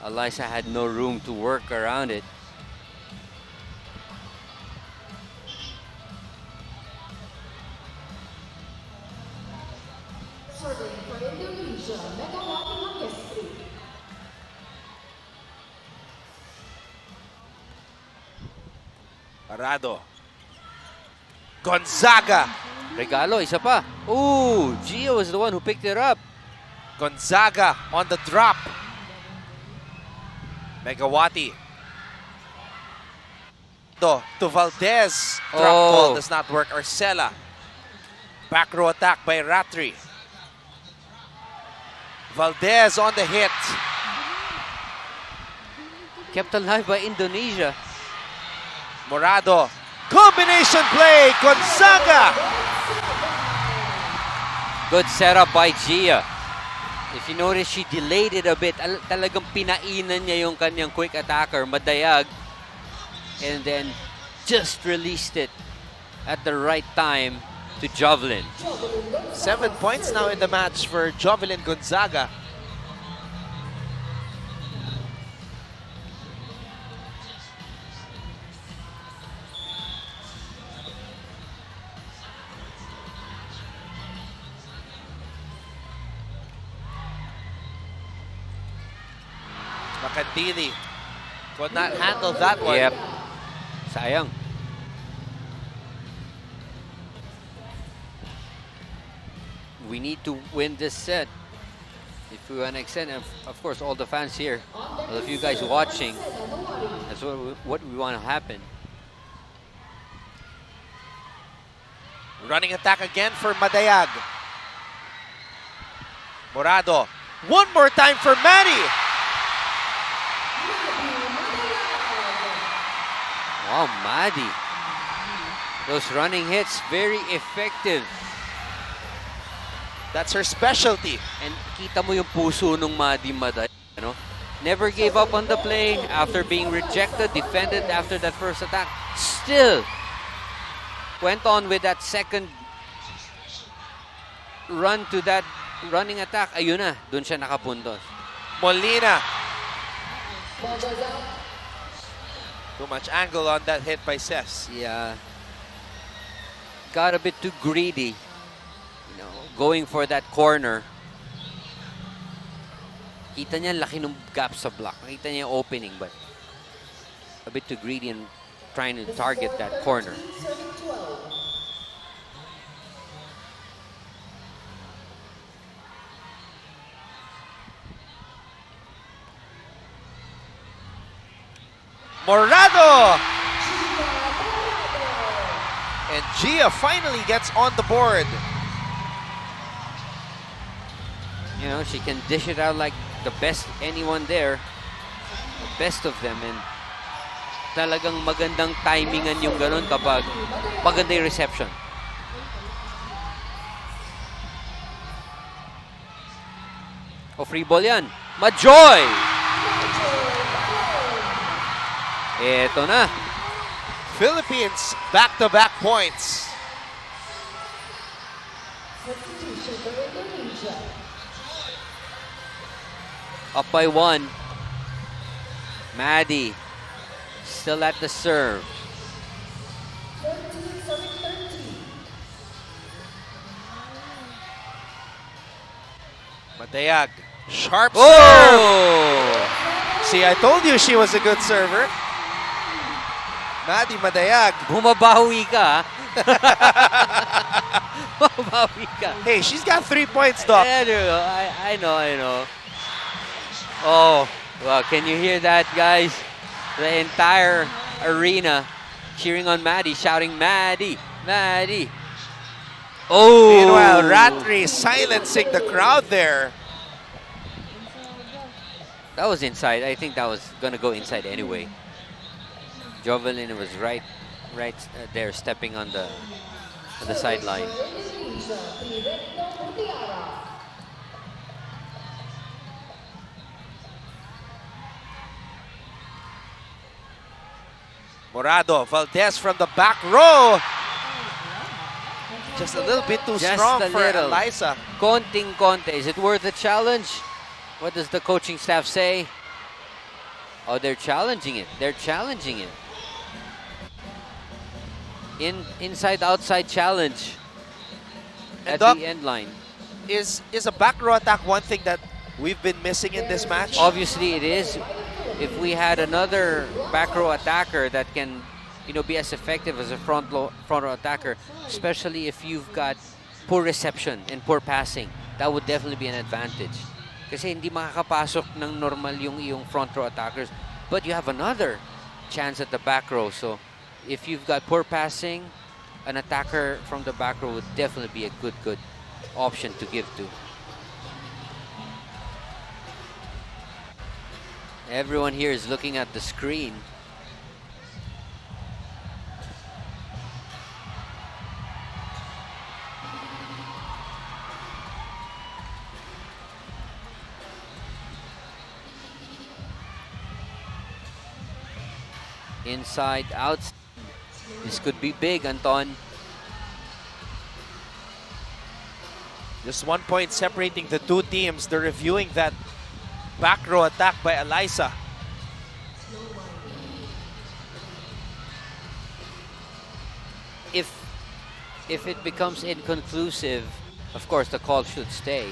Eliza had no room to work around it. Serving for Indonesia, Megawati number 3. Parado. Gonzaga. Regalo, isa pa. Ooh! Gio was the one who picked it up. Gonzaga on the drop. Megawati. To Valdez. Drop ball does not work. Arcela. Back row attack by Ratri. Valdez on the hit. Kept alive by Indonesia. Morado. Combination play. Gonzaga. Good setup by Gia. If you notice, she delayed it a bit. Talagang pinainan niya yung kanyang quick attacker, Madayag. And then just released it at the right time to Jovelin. 7 points now in the match for Jovelin Gonzaga. Makandili Could not handle that one. Yep. Sayang. We need to win this set if we want to extend. And of course, all the fans here, all of you guys watching, that's what we want to happen. Running attack again for Madayag. Morado. One more time for Manny. Wow, Maddie. Those running hits, very effective. That's her specialty. And kita mo yung puso nung Maddie Maday. You know? Never gave up on the play after being rejected, defended after that first attack. Still went on with that second run to that running attack. Ayun na, dun siya nakapuntos. Molina. Too much angle on that hit by Ses. Yeah. Got a bit too greedy. You know, going for that corner. Kita niya laki ng gap sa block. Nakita niya yung opening, but a bit too greedy and trying to target that corner. Morado! And Gia finally gets on the board. You know, she can dish it out like the best anyone there. The best of them. And talagang magandang timingan yung ganun kapag maganda yung reception. O free ball yan. Majoy! Eto na. Philippines back-to-back points. Up by one. Maddie still at the serve. Madayag, sharp serve. Oh! See, I told you she was a good server. Maddie Madayag. Bumabawi ka. Bumabawi ka. Hey, she's got 3 points, Doc. I know. Oh, well, can you hear that, guys? The entire arena cheering on Maddie, shouting, Maddie, Maddie. Oh! Meanwhile, Ratri silencing the crowd there. That was inside. I think that was going to go inside anyway. Jovelyn was right there, stepping on the sideline. Morado, Valdez from the back row. Just a little bit too Just strong a for little. Eliza. Konting-konti. Is it worth the challenge? What does the coaching staff say? Oh, they're challenging it. They're challenging it. Inside-outside challenge And at Doc, the end line. is a back row attack one thing that we've been missing in this match? Obviously, it is. If we had another back row attacker that can, you know, be as effective as a front row attacker, especially if you've got poor reception and poor passing, that would definitely be an advantage. Kasi hindi makakapasok ng normal yung front row attackers, but you have another chance at the back row. So if you've got poor passing, an attacker from the back row would definitely be a good option to give to. Everyone here is looking at the screen. Inside, outside. This could be big, Anton. Just 1 point separating the two teams. They're reviewing that back row attack by Eliza. If it becomes inconclusive, of course the call should stay.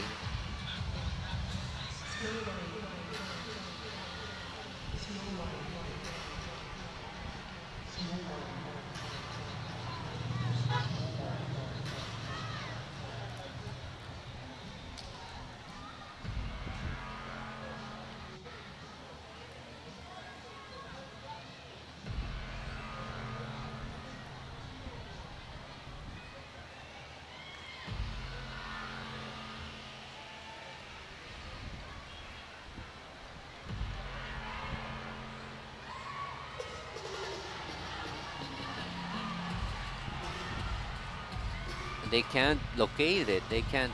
They can't locate it. They can't.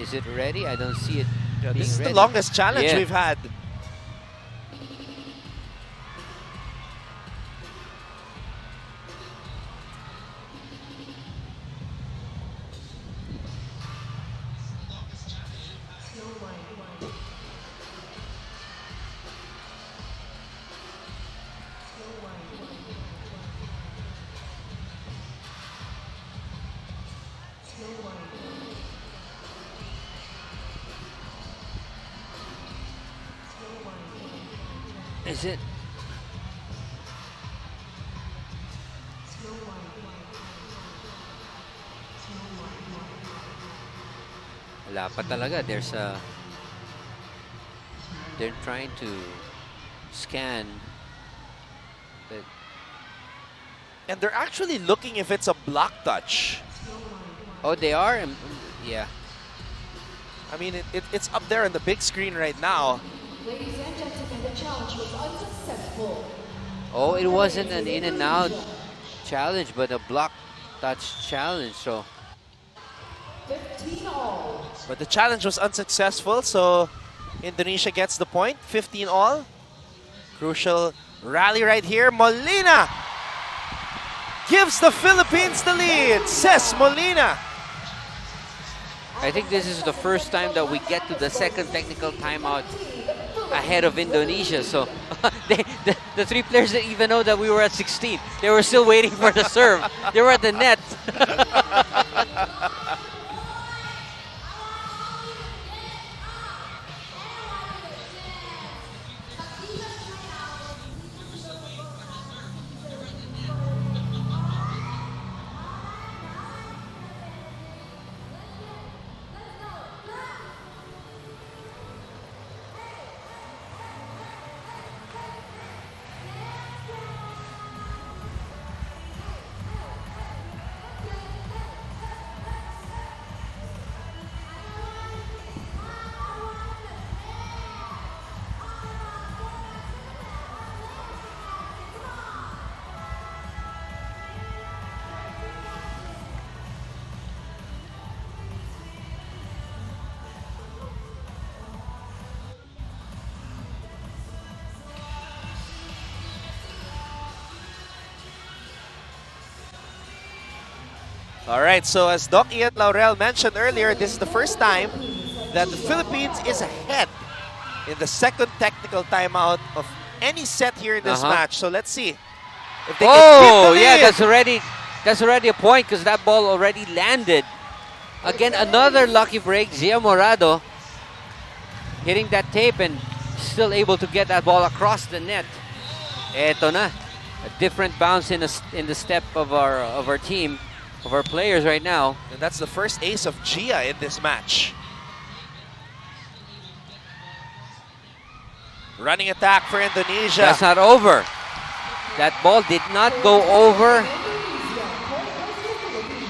Is it ready? I don't see it. Yeah, being this is the ready. longest challenge Yeah. we've had. Is it? Wala pa talaga. There's a... They're trying to scan. But And they're actually looking if it's a block touch. oh, they are? Yeah. I mean, it's up there on the big screen right now. Ladies and gentlemen, the challenge was unsuccessful. Oh, it wasn't an in and out challenge, but a block touch challenge. So 15 all. But the challenge was unsuccessful, so Indonesia gets the point. 15 all. Crucial rally right here. Molina gives the Philippines the lead, says Molina. I think this is the first time that we get to the second technical timeout ahead of Indonesia. So the three players didn't even know that we were at 16. They were still waiting for the serve. They were at the net. All right, so as Doc Ian Laurel mentioned earlier, this is the first time that the Philippines is ahead in the second technical timeout of any set here in this match. So let's see if they can Oh, keep the yeah, lead. that's already a point because that ball already landed. Again, another lucky break. Zia Morado hitting that tape and still able to get that ball across the net. Eto na, a different bounce in the step of our team, of our players right now. And that's the first ace of Gia in this match. Running attack for Indonesia. That's not over. That ball did not go over.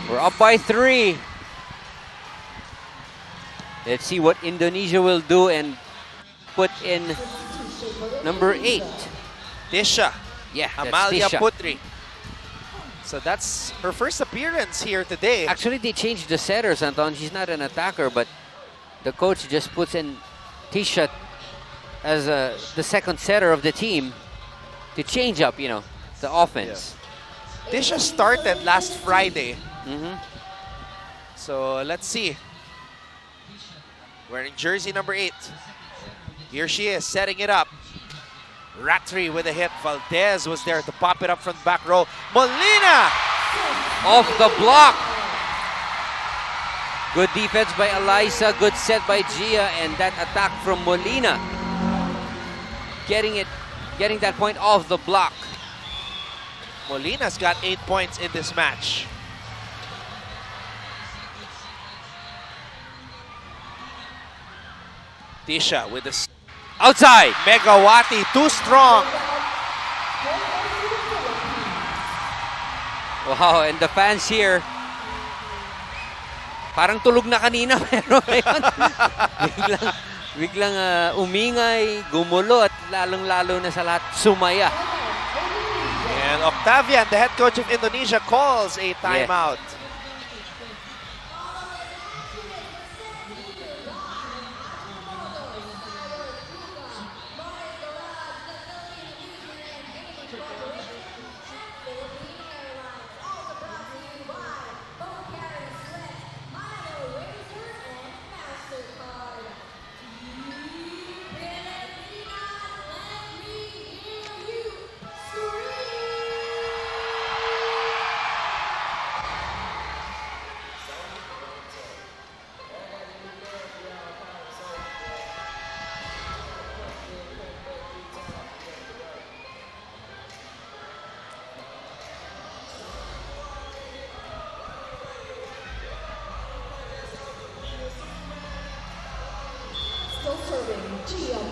We're up by 3. Let's see what Indonesia will do and put in number 8. Tisha. Yeah, that's Amalia Tisha. Putri. So that's her first appearance here today. Actually, they changed the setters, Anton. She's not an attacker, but the coach just puts in Tisha as the second setter of the team to change up, the offense. Tisha started last Friday. Mm-hmm. So let's see. Wearing jersey number 8. Here she is, setting it up. Ratri with a hit. Valdez was there to pop it up from the back row. Molina! Off the block. Good defense by Eliza. Good set by Gia. And that attack from Molina. Getting that point off the block. Molina's got 8 points in this match. Tisha with the Outside. Megawati, too strong. Wow, and the fans here, parang tulog na kanina, pero ngayon, biglang umingay, gumulo, at lalong-lalo na sa lahat, sumaya. And Octavian, the head coach of Indonesia, calls a timeout.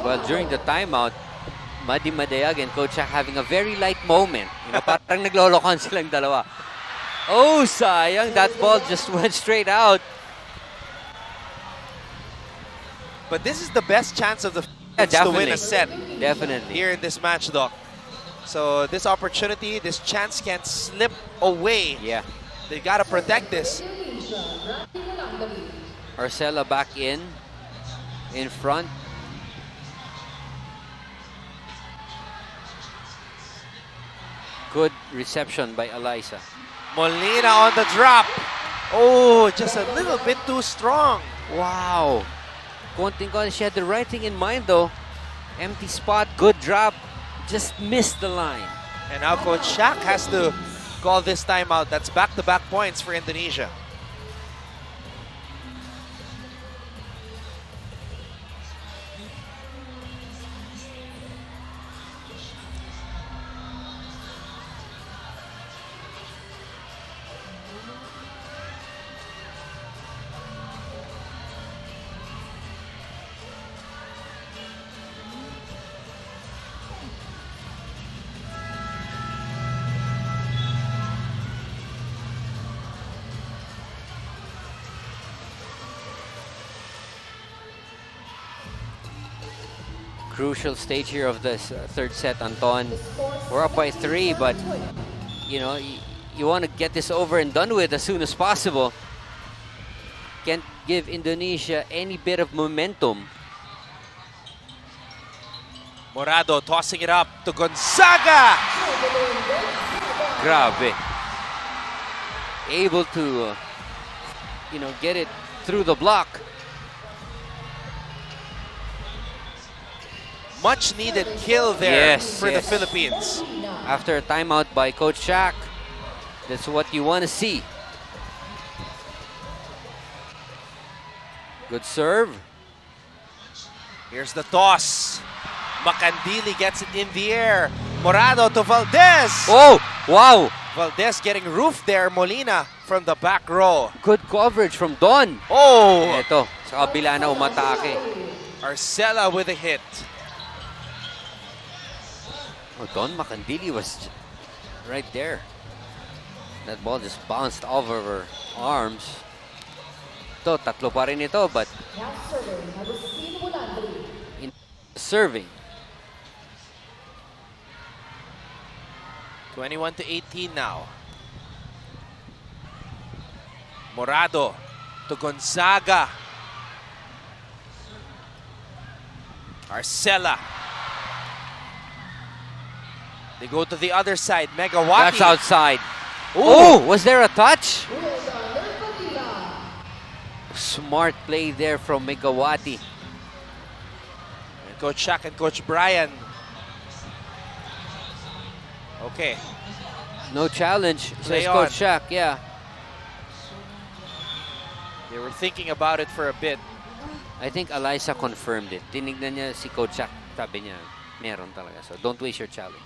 Well, during the timeout, Madi Madayag and Coach Shaq having a very light moment. You know, parang naglolokohan silang dalawa. Oh, sayang. That ball just went straight out. But this is the best chance of the Yeah, Philippines to win definitely. a set Definitely. here in this match, Doc. So this opportunity, this chance can't slip away. Yeah. They gotta protect this. Arcela back in front. Good reception by Eliza. Molina on the drop. Oh, just a little bit too strong. Wow. Konting-konti. She had the right thing in mind though. Empty spot, good drop. Just missed the line. And now Coach Shaq has to call this timeout. That's back-to-back points for Indonesia. Crucial stage here of this third set, Anton. We're up by 3, but you know, you want to get this over and done with as soon as possible. Can't give Indonesia any bit of momentum. Morado tossing it up to Gonzaga. Grabe. Able to, you know, get it through the block. Much needed kill there Yes, for the yes. Philippines. After a timeout by Coach Shaq, that's what you want to see. Good serve. Here's the toss. Macandili gets it in the air. Morado to Valdez. Oh, wow. Valdez getting roofed there. Molina from the back row. Good coverage from Don. Oh, Eto, sa kabila na umatake. Arcela with a hit. Oh, Don Macandili was right there. That ball just bounced over her arms. Ito, tatlo pa rin ito, but in serving. 21 to 18 now. Morado to Gonzaga. Arcela. They go to the other side. Megawati. That's outside. Oh, was there a touch? Smart play there from Megawati. And Coach Shaq and Coach Brian. Okay. No challenge, Play says on. Coach Shaq. Yeah. They were thinking about it for a bit. I think Eliza confirmed it. Tinignan niya si Coach Shaq. Sabi niya, meron talaga. So don't waste your challenge.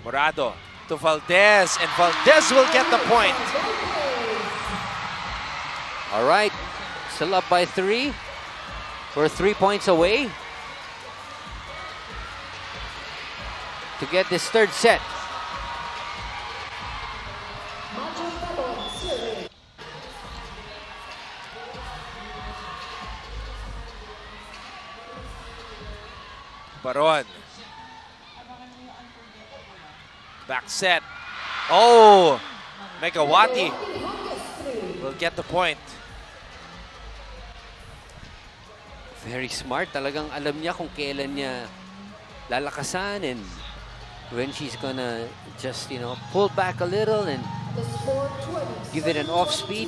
Morado to Valdez. And Valdez will get the point. All right. Still up by 3. We're 3 points away to get this third set. Baron. Back set. Oh, Megawati will get the point. Very smart. Talagang alam niya kung kailan niya lalakasan and when she's gonna just, you know, pull back a little and give it an off speed.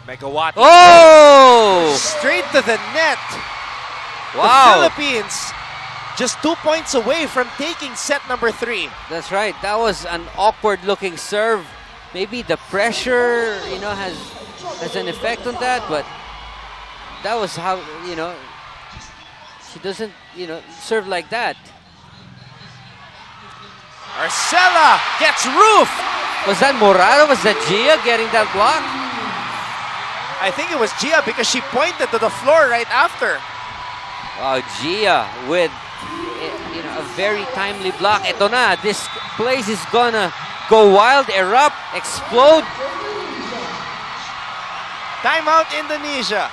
Megawati. Oh! Straight to the net. Wow! The Philippines just 2 points away from taking set number 3. That's right. That was an awkward looking serve. Maybe the pressure, you know, has an effect on that, but that was how, you know, she doesn't, you know, serve like that. Arcela gets roof. Was that Morado? Was that Gia getting that block? I think it was Gia because she pointed to the floor right after. Wow, Gia with a very timely block. Ito na, this place is gonna go wild, erupt, explode. Timeout Indonesia.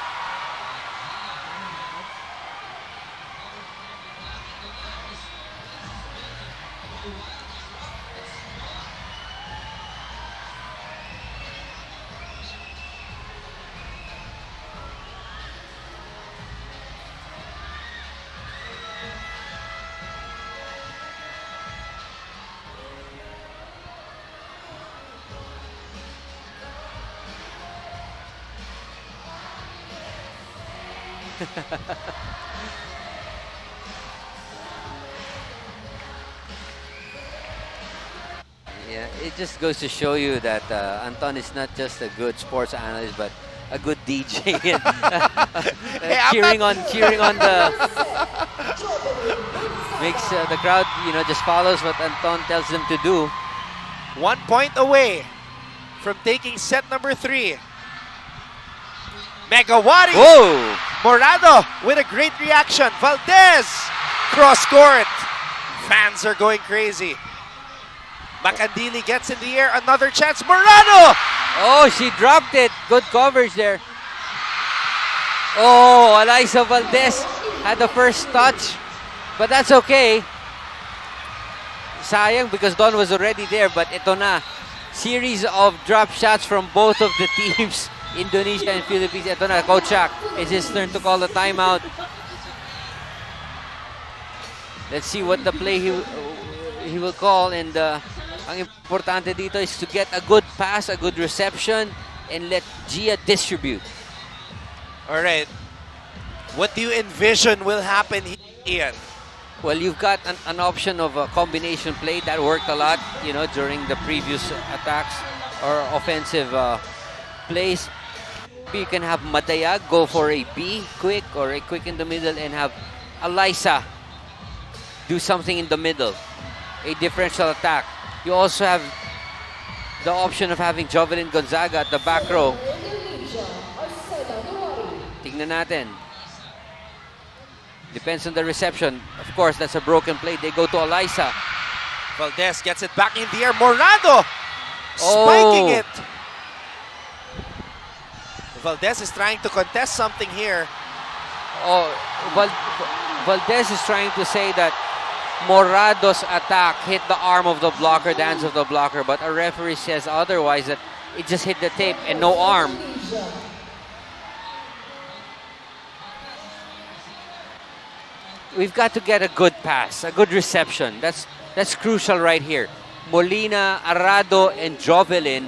Yeah, it just goes to show you that Anton is not just a good sports analyst, but a good DJ. Hey, I'm cheering on the makes the crowd, just follows what Anton tells them to do. 1 point away from taking set number 3. Megawati. Whoa! Morado with a great reaction. Valdez cross court. Fans are going crazy. Macandili gets in the air. Another chance. Morado. Oh, she dropped it. Good coverage there. Oh, Eliza Valdez had the first touch, but that's okay. Sayang because Don was already there, but ito na. Series of drop shots from both of the teams, Indonesia and Philippines. Ito na, Coach Shaq. It's his turn to call the timeout. Let's see what the play he will call. And ang importante dito is to get a good pass, a good reception, and let Gia distribute. All right. What do you envision will happen here, Ian? Well, you've got an option of a combination play that worked a lot, during the previous attacks or offensive plays. You can have Madayag go for a B quick or a quick in the middle and have Eliza do something in the middle, a differential attack. You also have the option of having Jovelyn Gonzaga at the back row. Tignan natin. Depends on the reception. Of course, that's a broken play. They go to Eliza. Valdez gets it back in the air. Morado spiking it. Valdez is trying to contest something here. Oh, Valdez is trying to say that Morado's attack hit the arm of the blocker, the hands of the blocker, but a referee says otherwise, that it just hit the tape and no arm. We've got to get a good pass, a good reception. That's crucial right here. Molina, Arado, and Jovelyn.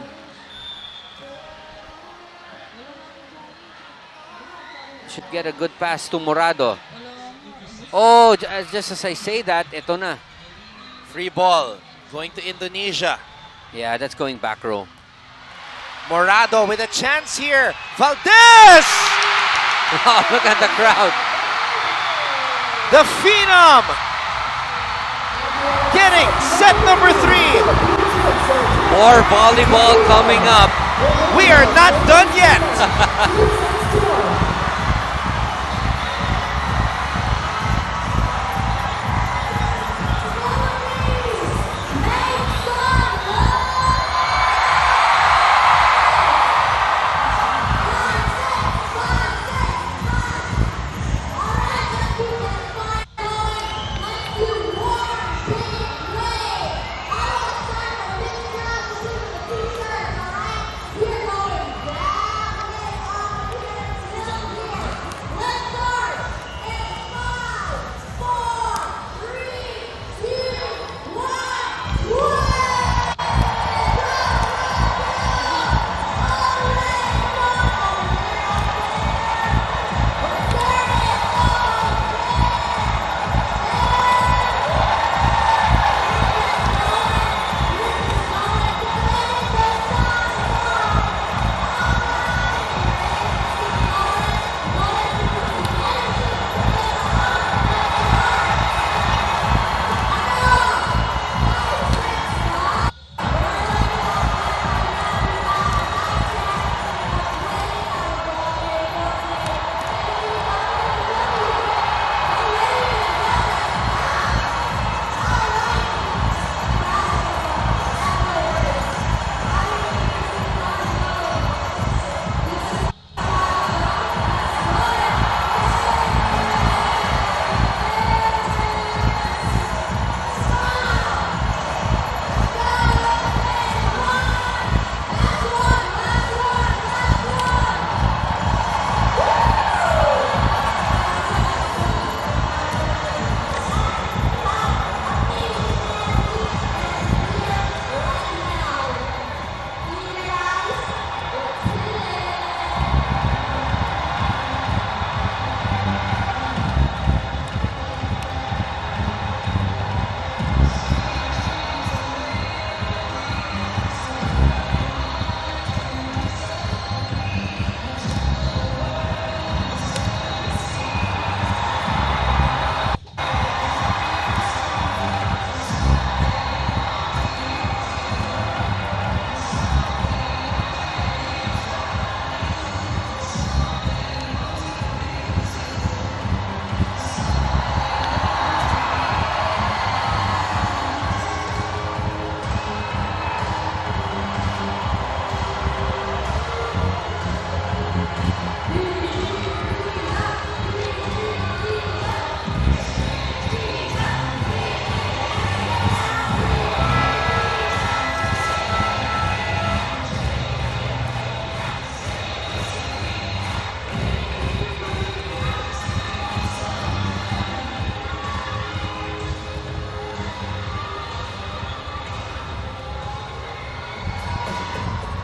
Should get a good pass to Morado. Oh, just as I say that, ito na. Free ball going to Indonesia. Yeah, that's going back row. Morado with a chance here. Valdez! Wow, look at the crowd. The Phenom getting set number 3. More volleyball coming up. We are not done yet.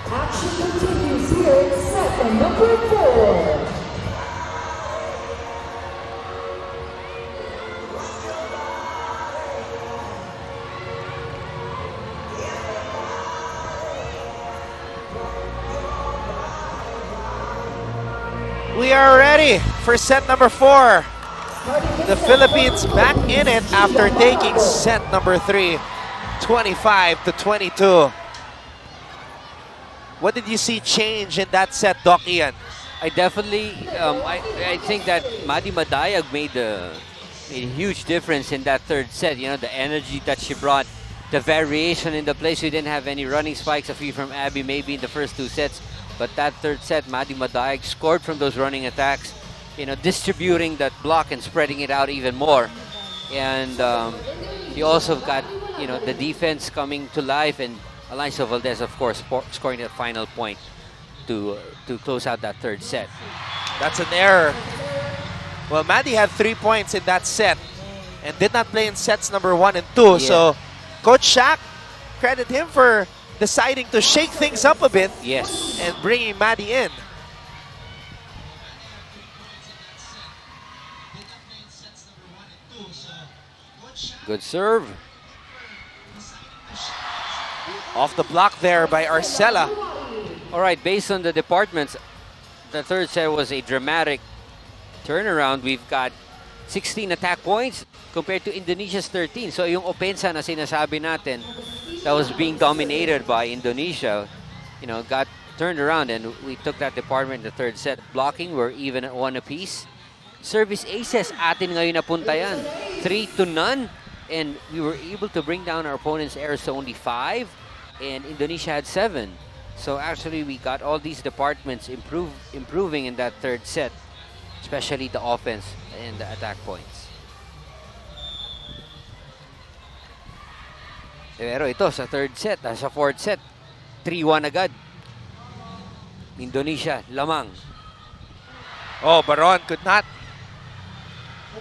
Action continues here in set number 4. We are ready for set number 4. The Philippines back in it after taking set number 3, 25-22. What did you see change in that set, Doc Ian? I definitely, I think that Madi Madayag made a huge difference in that third set. You know, the energy that she brought, the variation in the place. We didn't have any running spikes, a few from Abby maybe in the first 2 sets. But that third set, Madi Madayag scored from those running attacks, you know, distributing that block and spreading it out even more. And he also got, you know, the defense coming to life, and Alonso Valdez, of course, scoring that final point to close out that third set. That's an error. Well, Maddie had 3 points in that set and did not play in sets number 1 and 2. Yeah. So Coach Shaq, credit him for deciding to shake things up a bit Yes. and bringing Maddie in. Good serve. Off the block there by Arcela. All right, based on the departments, the third set was a dramatic turnaround. We've got 16 attack points compared to Indonesia's 13. So yung opensa na sinasabi natin that was being dominated by Indonesia, you know, got turned around, and we took that department in the third set. Blocking, we're even at 1 apiece. Service aces, atin ngayon napunta yan. 3-0. And we were able to bring down our opponent's errors to only 5. And Indonesia had 7. So actually, we got all these departments improving in that third set, especially the offense and the attack points. Pero ito, sa third set, sa fourth set, 3-1 agad. Indonesia, lamang. Oh, Baron could not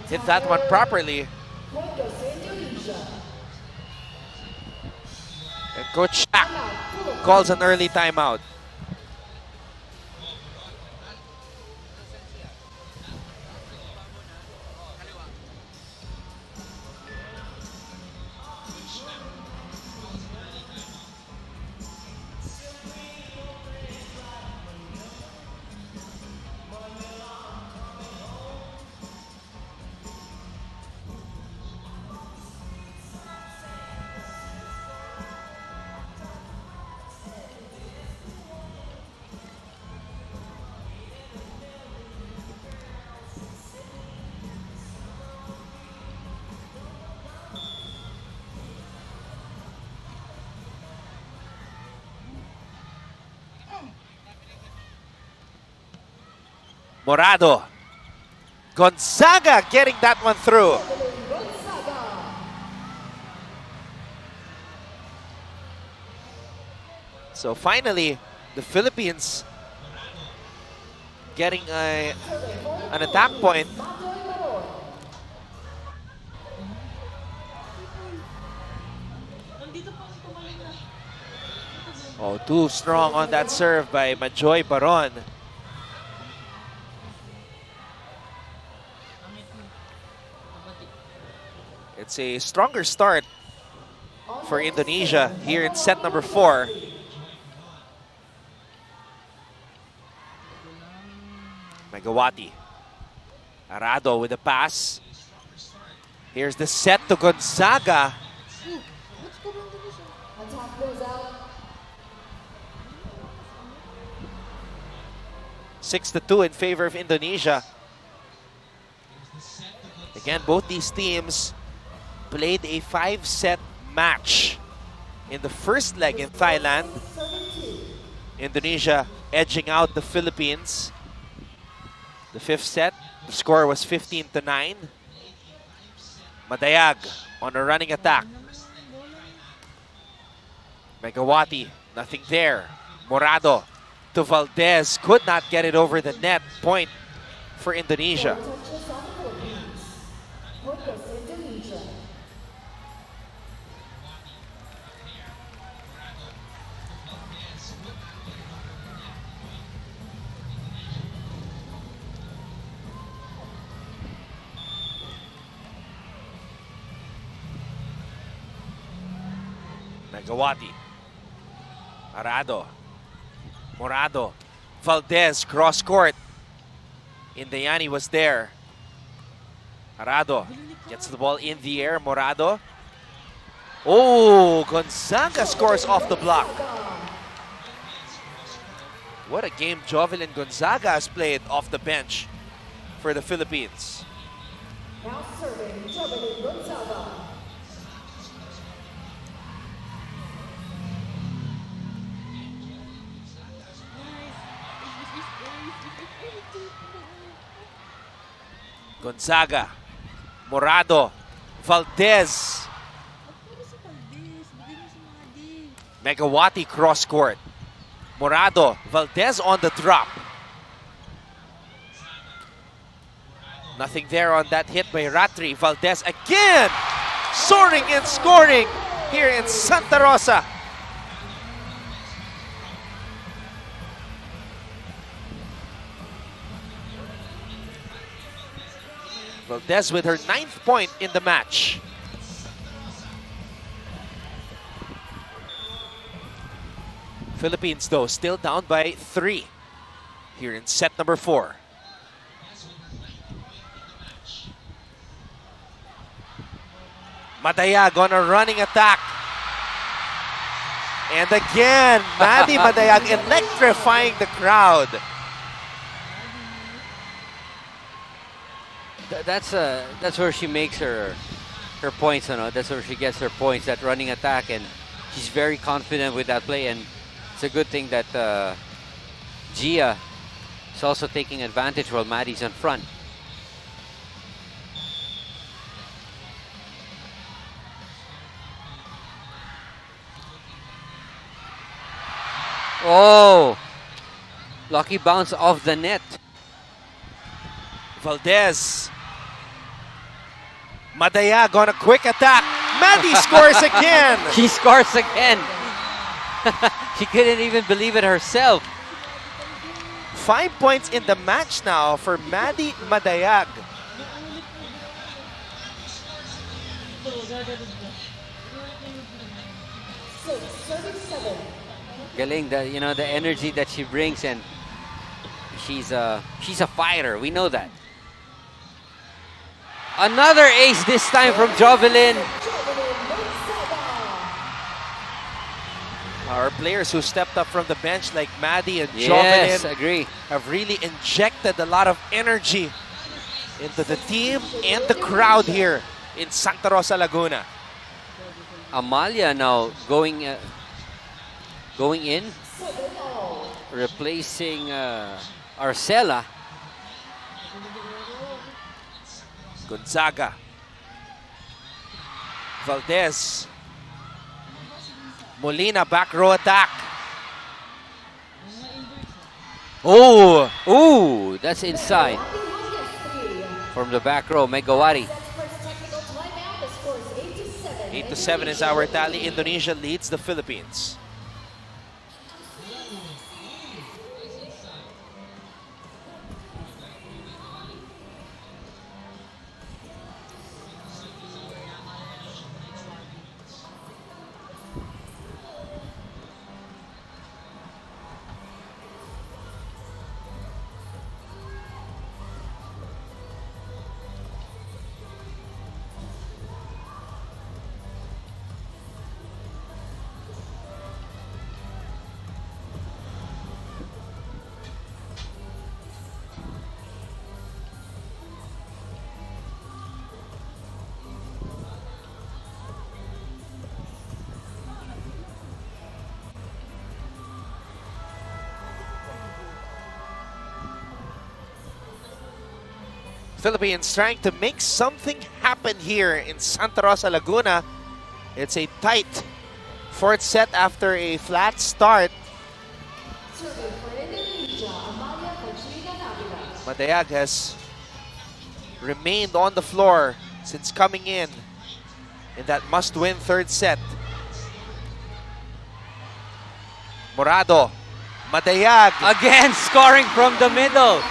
hit that one properly. And Coach Shaq calls an early timeout. Morado. Gonzaga getting that one through. So finally, the Philippines getting an attack point. Nandito pa ang tumaling na. Oh, too strong on that serve by Majoy Baron. It's a stronger start for Indonesia here in set number 4. Megawati. Arado with a pass. Here's the set to Gonzaga. Attack goes out. 6-2 in favor of Indonesia. Again, both these teams played a 5-set match in the first leg in Thailand. Indonesia edging out the Philippines. The 5th set, the score was 15-9. Madayag on a running attack. Megawati, nothing there. Morado to Valdez, could not get it over the net. Point for Indonesia. Megawati. Arado. Morado. Valdez, cross court. Indayani was there. Arado gets the ball in the air. Morado. Oh, Gonzaga scores off the block. What a game Jovelyn Gonzaga has played off the bench for the Philippines. Now serving Jovelyn Gonzaga. Gonzaga. Morado. Valdez. Megawati cross court. Morado. Valdez on the drop. Nothing there on that hit by Ratri. Valdez again soaring and scoring here in Santa Rosa. Valdez with her 9th point in the match. Philippines, though, still down by 3 here in set number 4. Madayag on a running attack. And again, Maddie Madayag electrifying the crowd. That's where she makes her points. That's where she gets her points. That running attack, and she's very confident with that play. And it's a good thing that Gia is also taking advantage while Maddie's in front. Oh, lucky bounce off the net. Valdez. Madayag on a quick attack. Maddie scores again. She scores again. She couldn't even believe it herself. 5 points in the match now for Maddie Madayag. Galing, the energy that she brings, and she's a fighter. We know that. Another ace this time from Jovelyn. Our players who stepped up from the bench like Maddie and Yes, Jovelyn agree. have really injected a lot of energy into the team and the crowd here in Santa Rosa, Laguna. Amalia now going in, replacing Arcela. Gonzaga. Valdez. Molina back row attack. Oh! Ooh, that's inside. From the back row, Megawati. 8-7 is our tally. Indonesia leads the Philippines. Philippines trying to make something happen here in Santa Rosa, Laguna. It's a tight 4th set after a flat start. Madayag has remained on the floor since coming in that must-win 3rd set. Morado, Madayag. Again, scoring from the middle.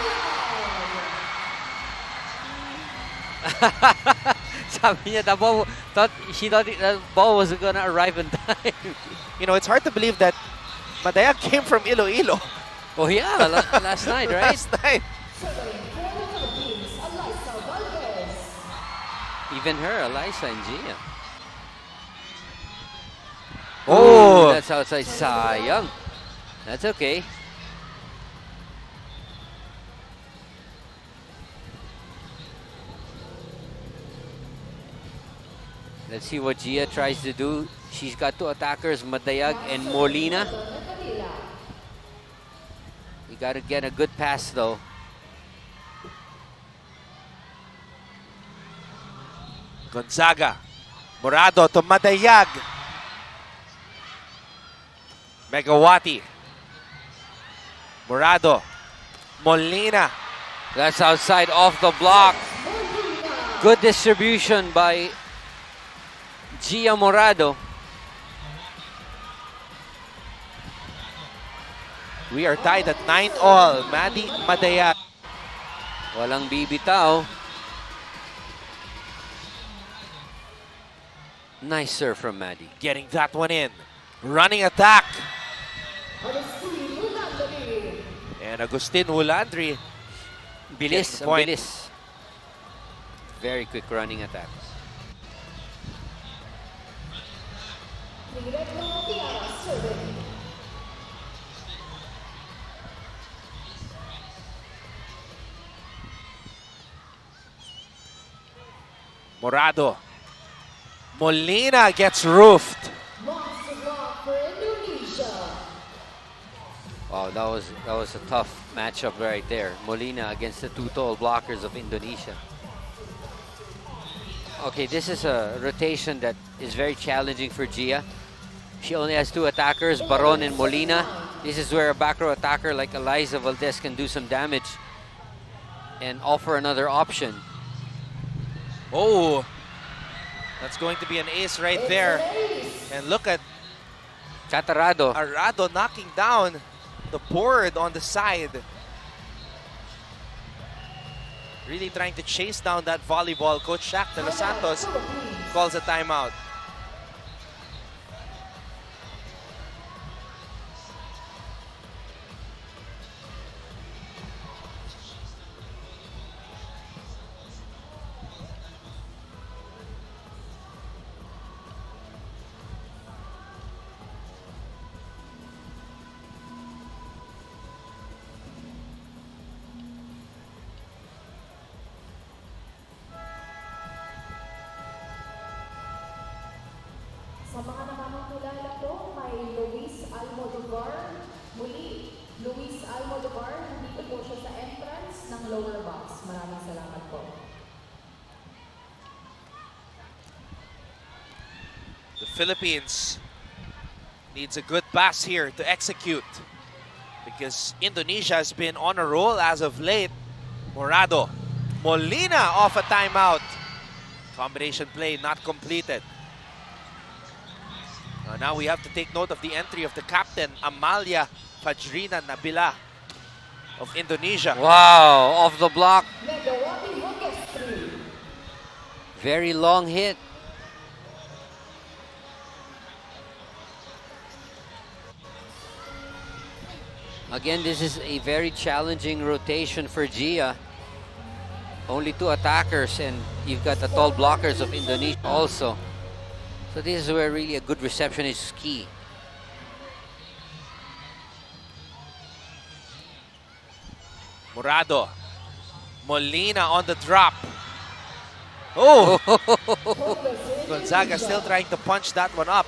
Sabi niya, She thought the ball was gonna arrive in time. You know, it's hard to believe that Madayag came from Iloilo Oh yeah, last night, right? last night. Even her, Eliza and Gia. Oh, That's outside. Sayang. That's okay. Let's see what Gia tries to do. She's got two attackers, Madayag and Molina. You got to get a good pass though. Gonzaga. Morado to Madayag. Megawati. Morado. Molina. That's outside off the block. Good distribution by Gia Morado. We are tied at 9-all. Maddie Madayag. Walang bibitaw. Nice serve from Maddie. Getting that one in. Running attack. And Agustin Wulandri. Bilis, Point. ang bilis. Very quick running attacks. Morado. Molina gets roofed. Wow, that was a tough matchup right there. Molina against the two tall blockers of Indonesia. Okay, this is a rotation that is very challenging for Gia. She only has two attackers, Baron and Molina. This is where a back row attacker like Eliza Valdez can do some damage and offer another option. Oh, that's going to be an ace right there. And look at Catarado. Arado knocking down the board on the side. Really trying to chase down that volleyball. Coach Shaq de los Santos calls a timeout. Sa mga nakakakilala po, kay Luis Almodovar. Muli, Luis Almodovar, nandito po siya sa entrance ng lower box. Maraming salamat po. The Philippines needs a good pass here to execute because Indonesia has been on a roll as of late. Morado. Molina off a timeout. Combination play not completed. Now we have to take note of the entry of the captain, Amalia Fajrina Nabila of Indonesia. Wow, off the block. Very long hit. Again, this is a very challenging rotation for Gia. Only two attackers and you've got the tall blockers of Indonesia also. So this is where really a good reception is key. Morado. Molina on the drop. Oh! Gonzaga still trying to punch that one up.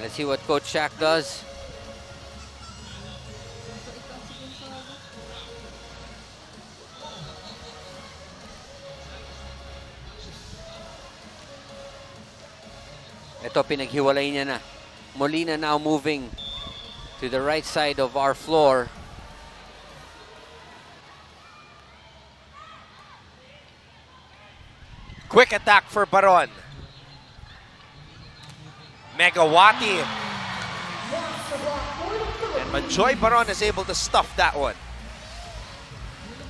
Let's see what Coach Shaq does. Ito, pinaghiwalay niya na. Molina now moving to the right side of our floor. Quick attack for Baron. Megawati. And Manjoy Baron is able to stuff that one.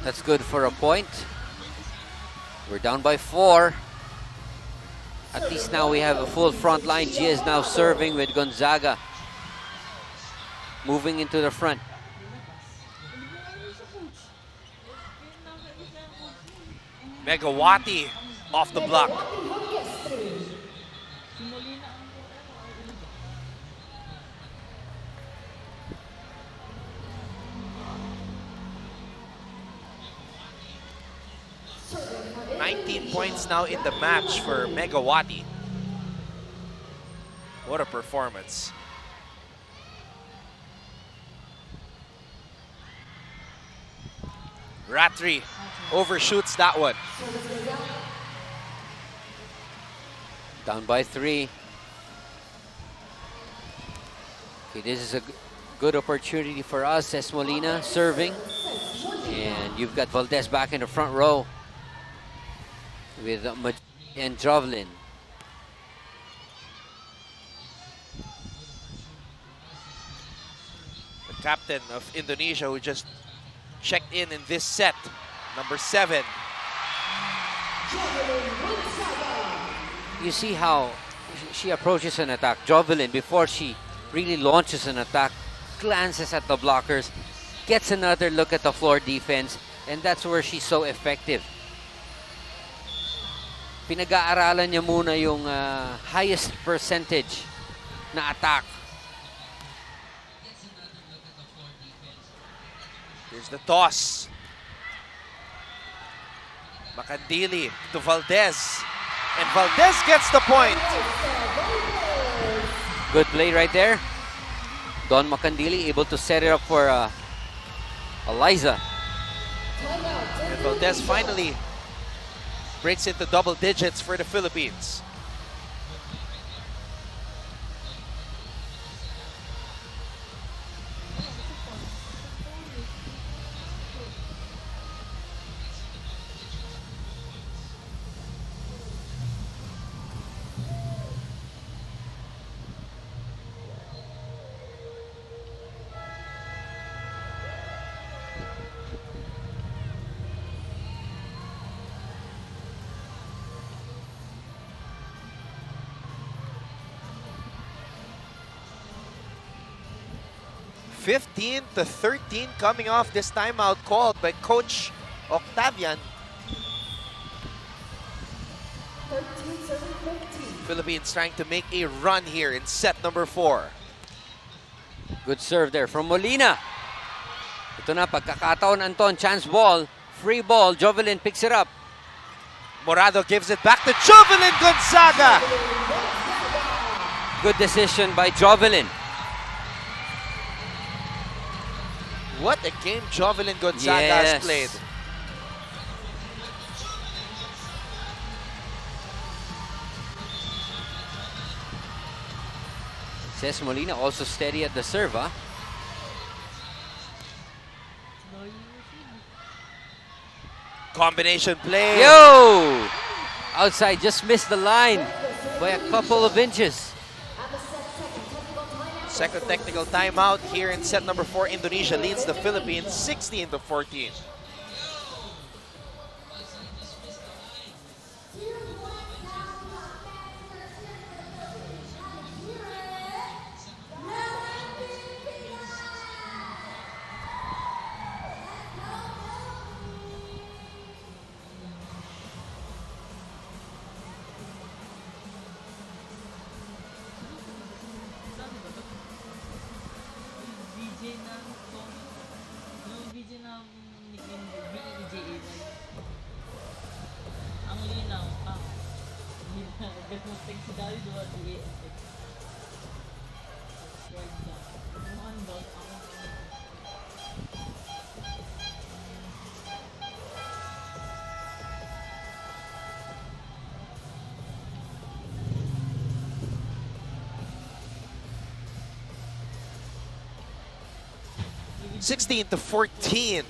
That's good for a point. We're down by 4. At least now we have a full front line. Gia is now serving with Gonzaga moving into the front. Megawati off the block. Si Molina ang Ilocos. 19 points now in the match for Megawati. What a performance. Ratri overshoots that one. Down by 3. Okay, this is a good opportunity for us, says Molina, serving. And you've got Valdez back in the front row with and Jovelin. The captain of Indonesia who just checked in this set, number 7. You see how she approaches an attack. Jovelin, before she really launches an attack, glances at the blockers, gets another look at the floor defense, and that's where she's so effective. Pinag-aaralan niya muna yung highest percentage na attack. Here's the toss. Macandili to Valdez. And Valdez gets the point. Good play right there. Don Macandili able to set it up for Eliza. And Valdez finally breaks into double digits for the Philippines. (15-13) coming off this timeout called by Coach Octavian. Philippines trying to make a run here in set number 4. Good serve there from Molina. Ito na, pagkakataon, Anton. Chance ball. Free ball. Jovelin picks it up. Morado gives it back to Jovelin Gonzaga. Good decision by Jovelin. What a game Jovelin Gonzaga has played. Says Molina also steady at the serve, huh? Combination play. Yo! Outside, just missed the line by a couple of inches. Second technical timeout here in set number 4. Indonesia leads the Philippines 16-14. Yung VJ na nickname VEJA. Ang linaw. Agad mo text si Dari doon di EFX. Subscribe na. Ano ba? Ako 16-14 in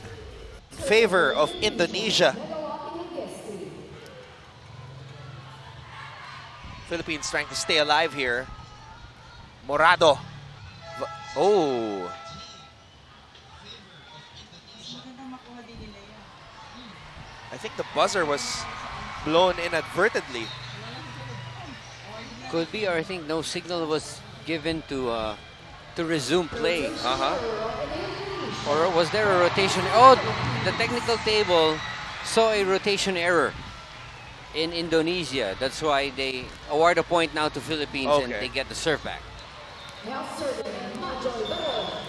favor of Indonesia. Philippines trying to stay alive here. Morado. Oh. I think the buzzer was blown inadvertently. Could be, or I think no signal was given to resume play. Or was there a rotation? Oh, the technical table saw a rotation error in Indonesia. That's why they award a point now to Philippines and Okay. they get the serve back. Now serving, Majoy Barol.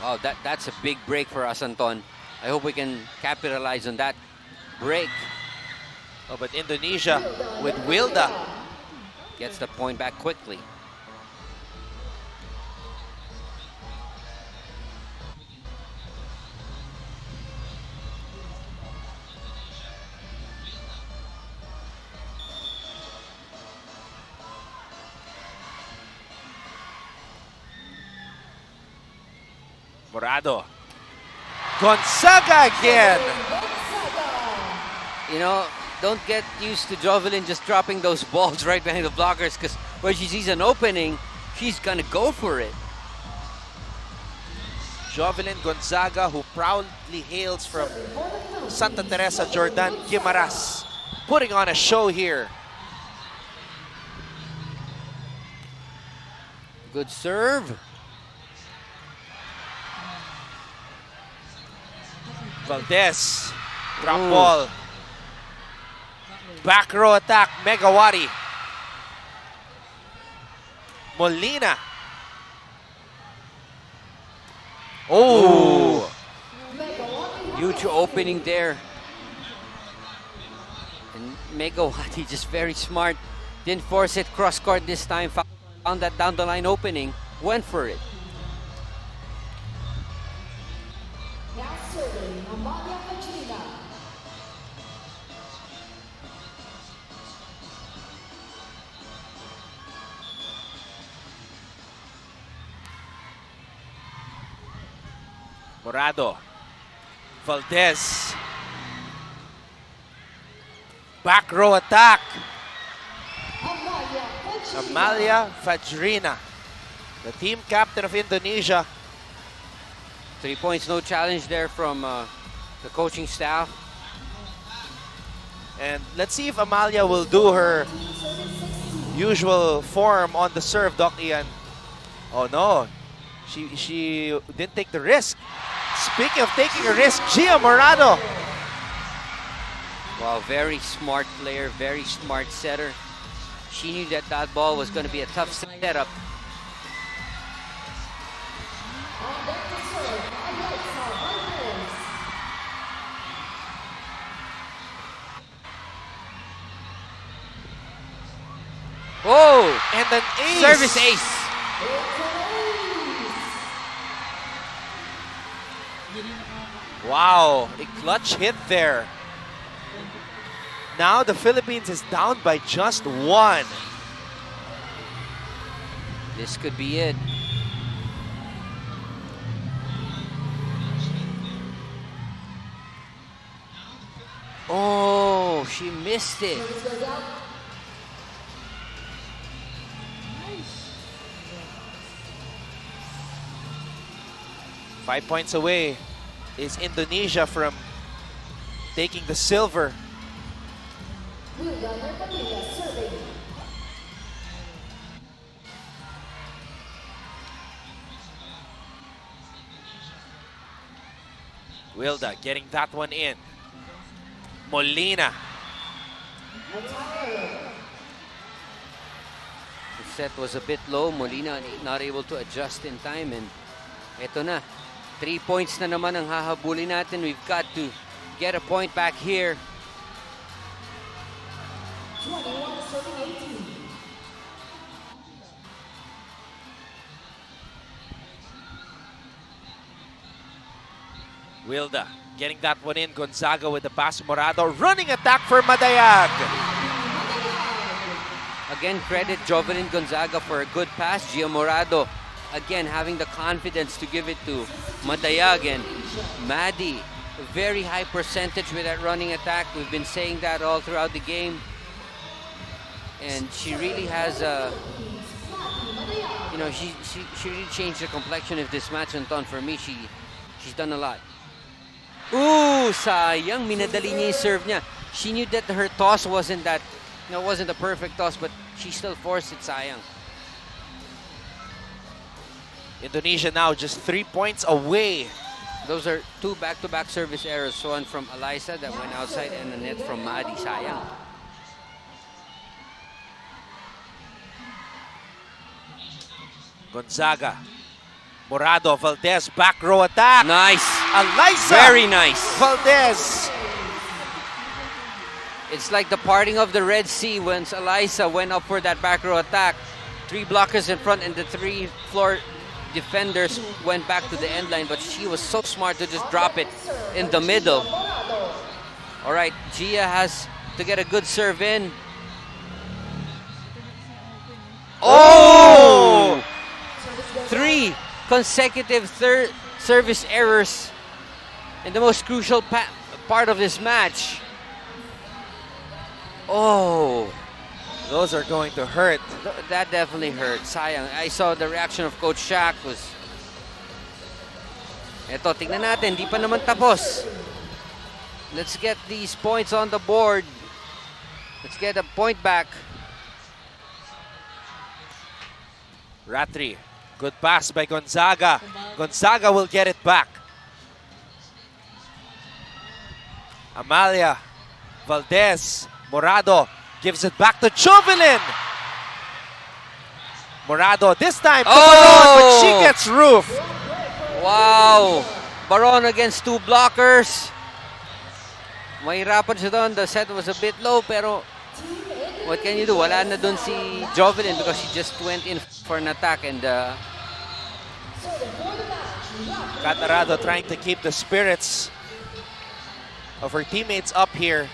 Wow, that's a big break for us, Anton. I hope we can capitalize on that break. Oh, but Indonesia with Wilda. Gets the point back quickly. Morado. Gonzaga again. You know, don't get used to Jovelyn just dropping those balls right behind the blockers, because when she sees an opening, she's gonna go for it. Jovelyn Gonzaga, who proudly hails from Santa Teresa, Jordan, Guimaras, putting on a show here. Good serve. Valdez, drop Ooh. ball. Back row attack, Megawati. Molina. Oh, Huge opening there. And Megawati just very smart. Didn't force it cross court this time. Found that down the line opening. Went for it. Now serving, Amalia Pachina. Morado. Valdez. Back row attack. Amalia Pachina. Amalia Fajrina, the team captain of Indonesia. 3 points, no challenge there from the coaching staff. And let's see if Amalia will do her usual form on the serve, Doc Ian. Oh no, she didn't take the risk. Speaking of taking a risk, Gia Morado. Wow, very smart player, very smart setter. She knew that that ball was going to be a tough setup. On deck to serve, Alexa Valdez. Oh! And an ace. Service ace! Wow, a clutch hit there. Now the Philippines is down by just one. This could be it. Oh, she missed it. Service goes out. 5 points away is Indonesia from taking the silver. Wilda Nerpadilla serving. Wilda getting that one in. Molina. The set was a bit low. Molina not able to adjust in time. And eto na. 3 points na naman ang hahabulin natin. We've got to get a point back here. 21 serving 18. Wilda getting that one in. Gonzaga with the pass. Morado running attack for Madayag. Again, credit Jovelyn Gonzaga for a good pass. Gia Morado, again, having the confidence to give it to Madayag. And Maddie, a very high percentage with that running attack. We've been saying that all throughout the game. And she really has you know, she really changed the complexion of this match, Anton. For me, she's done a lot. Ooh, sayang. Minadali niya yung serve niya. She knew that her toss wasn't that No, it wasn't a perfect toss, but she still forced it, sayang. Indonesia now just 3 points away. Those are two back-to-back service errors. One from Eliza that went outside and a net from Madi, sayang. Gonzaga. Morado, Valdez, back row attack. Nice. Eliza. Very nice. Valdez. It's like the parting of the Red Sea when Eliza went up for that back row attack. 3 blockers in front and the 3 floor defenders went back to the end line, but she was so smart to just drop it in the middle. All right, Gia has to get a good serve in. Oh! 3 consecutive service errors in the most crucial part of this match. Oh, Those are going to hurt. that definitely hurt. Sayang. I saw the reaction of Coach Shaq was, eto, tingnan natin, di pa naman tapos. Let's get these points on the board. Let's get a point back. Ratri. Good pass by Gonzaga. Gonzaga will get it back. Amalia. Valdez. Morado gives it back to Jovelyn. Morado this time to Baron, but she gets roof. Wow! Baron against 2 blockers. Mahirapan siya doon. The set was a bit low, pero what can you do? Wala na doon si Jovelyn because she just went in for an attack and Catarado trying to keep the spirits of her teammates up here,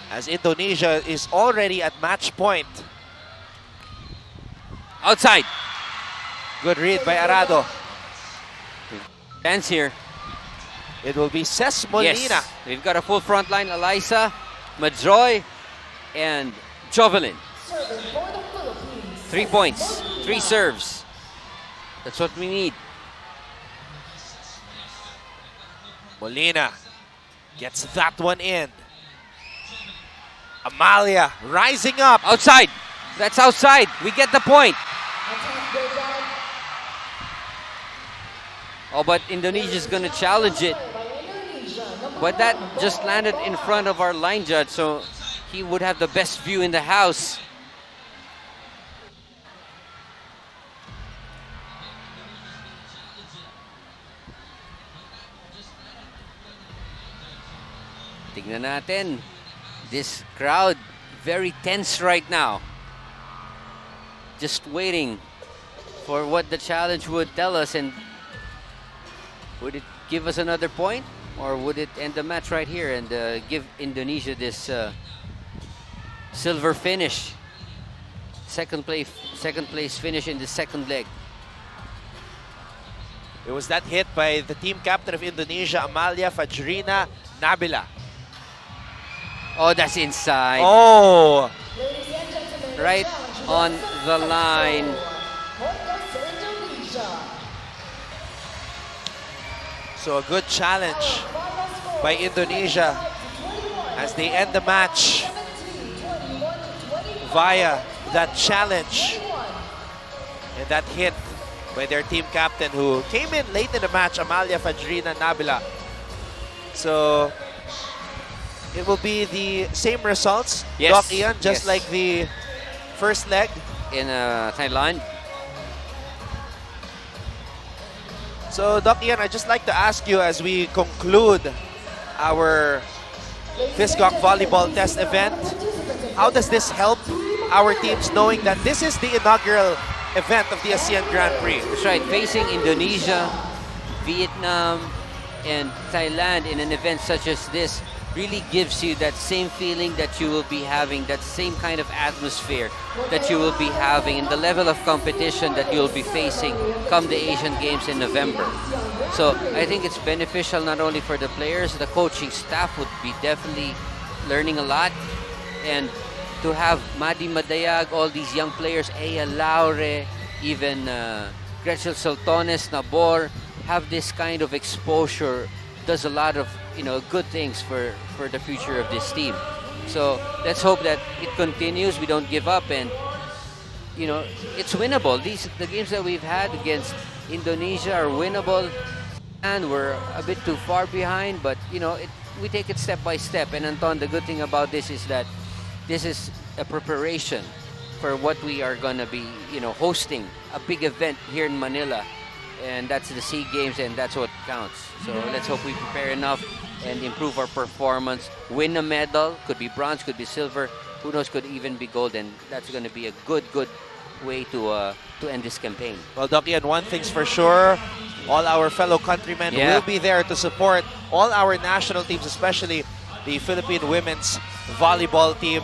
as Indonesia is already at match point. outside. Good read by Arado. Chance here. It will be Ces Molina. Yes, we've got a full front line. Eliza, Madroy, and Jovelyn. 3 points, 3 serves. That's what we need. Molina gets that one in. Amalia rising up. Outside. That's outside. We get the point. Oh, but Indonesia's going to challenge it. But that just landed in front of our line judge, so he would have the best view in the house. Tignan natin. This crowd, very tense right now. Just waiting for what the challenge would tell us, and would it give us another point, or would it end the match right here and give Indonesia this silver finish, second place finish in the second leg? It was that hit by the team captain of Indonesia, Amalia Fajrina Nabila. Oh, that's inside. Oh, Right on the line. so a good challenge by Indonesia as they end the match via that challenge and that hit by their team captain, who came in late in the match, Amalia Fajrina Nabila. So it will be the same results, Yes, Doc Ian, just yes. like the first leg. In Thailand. So, Doc Ian, I'd just like to ask you, as we conclude our Fisgok Volleyball Test event, how does this help our teams, knowing that this is the inaugural event of the ASEAN Grand Prix? That's right, facing Indonesia, Vietnam, and Thailand in an event such as this really gives you that same feeling that you will be having, that same kind of atmosphere that you will be having, and the level of competition that you'll be facing come the Asian Games in November. So I think it's beneficial not only for the players, the coaching staff would be definitely learning a lot, and to have Madi Madayag, all these young players, Aya Laure, even Gretchen Soltones, Nabor, have this kind of exposure, does a lot of good things for the future of this team. So let's hope that it continues. We don't give up, and it's winnable. The games that we've had against Indonesia are winnable, and we're a bit too far behind. But we take it step by step. And Anton, the good thing about this is that this is a preparation for what we are gonna be, hosting a big event here in Manila, and that's the SEA Games, and that's what counts. So let's hope we prepare enough and improve our performance. Win a medal, could be bronze, could be silver, who knows, could even be gold, and that's gonna be a good way to end this campaign. Well, Doc Ian, one thing's for sure, all our fellow countrymen will be there to support all our national teams, especially the Philippine women's volleyball team,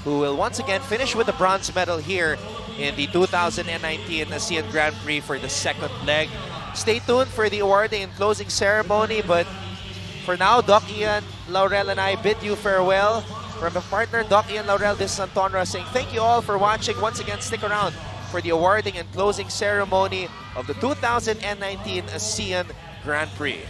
who will once again finish with the bronze medal here in the 2019 ASEAN Grand Prix for the second leg. Stay tuned for the awarding and closing ceremony, but for now, Doc Ian, Laurel, and I bid you farewell. From the partner, Doc Ian Laurel, this is Anton Ross saying thank you all for watching. Once again, stick around for the awarding and closing ceremony of the 2019 ASEAN Grand Prix.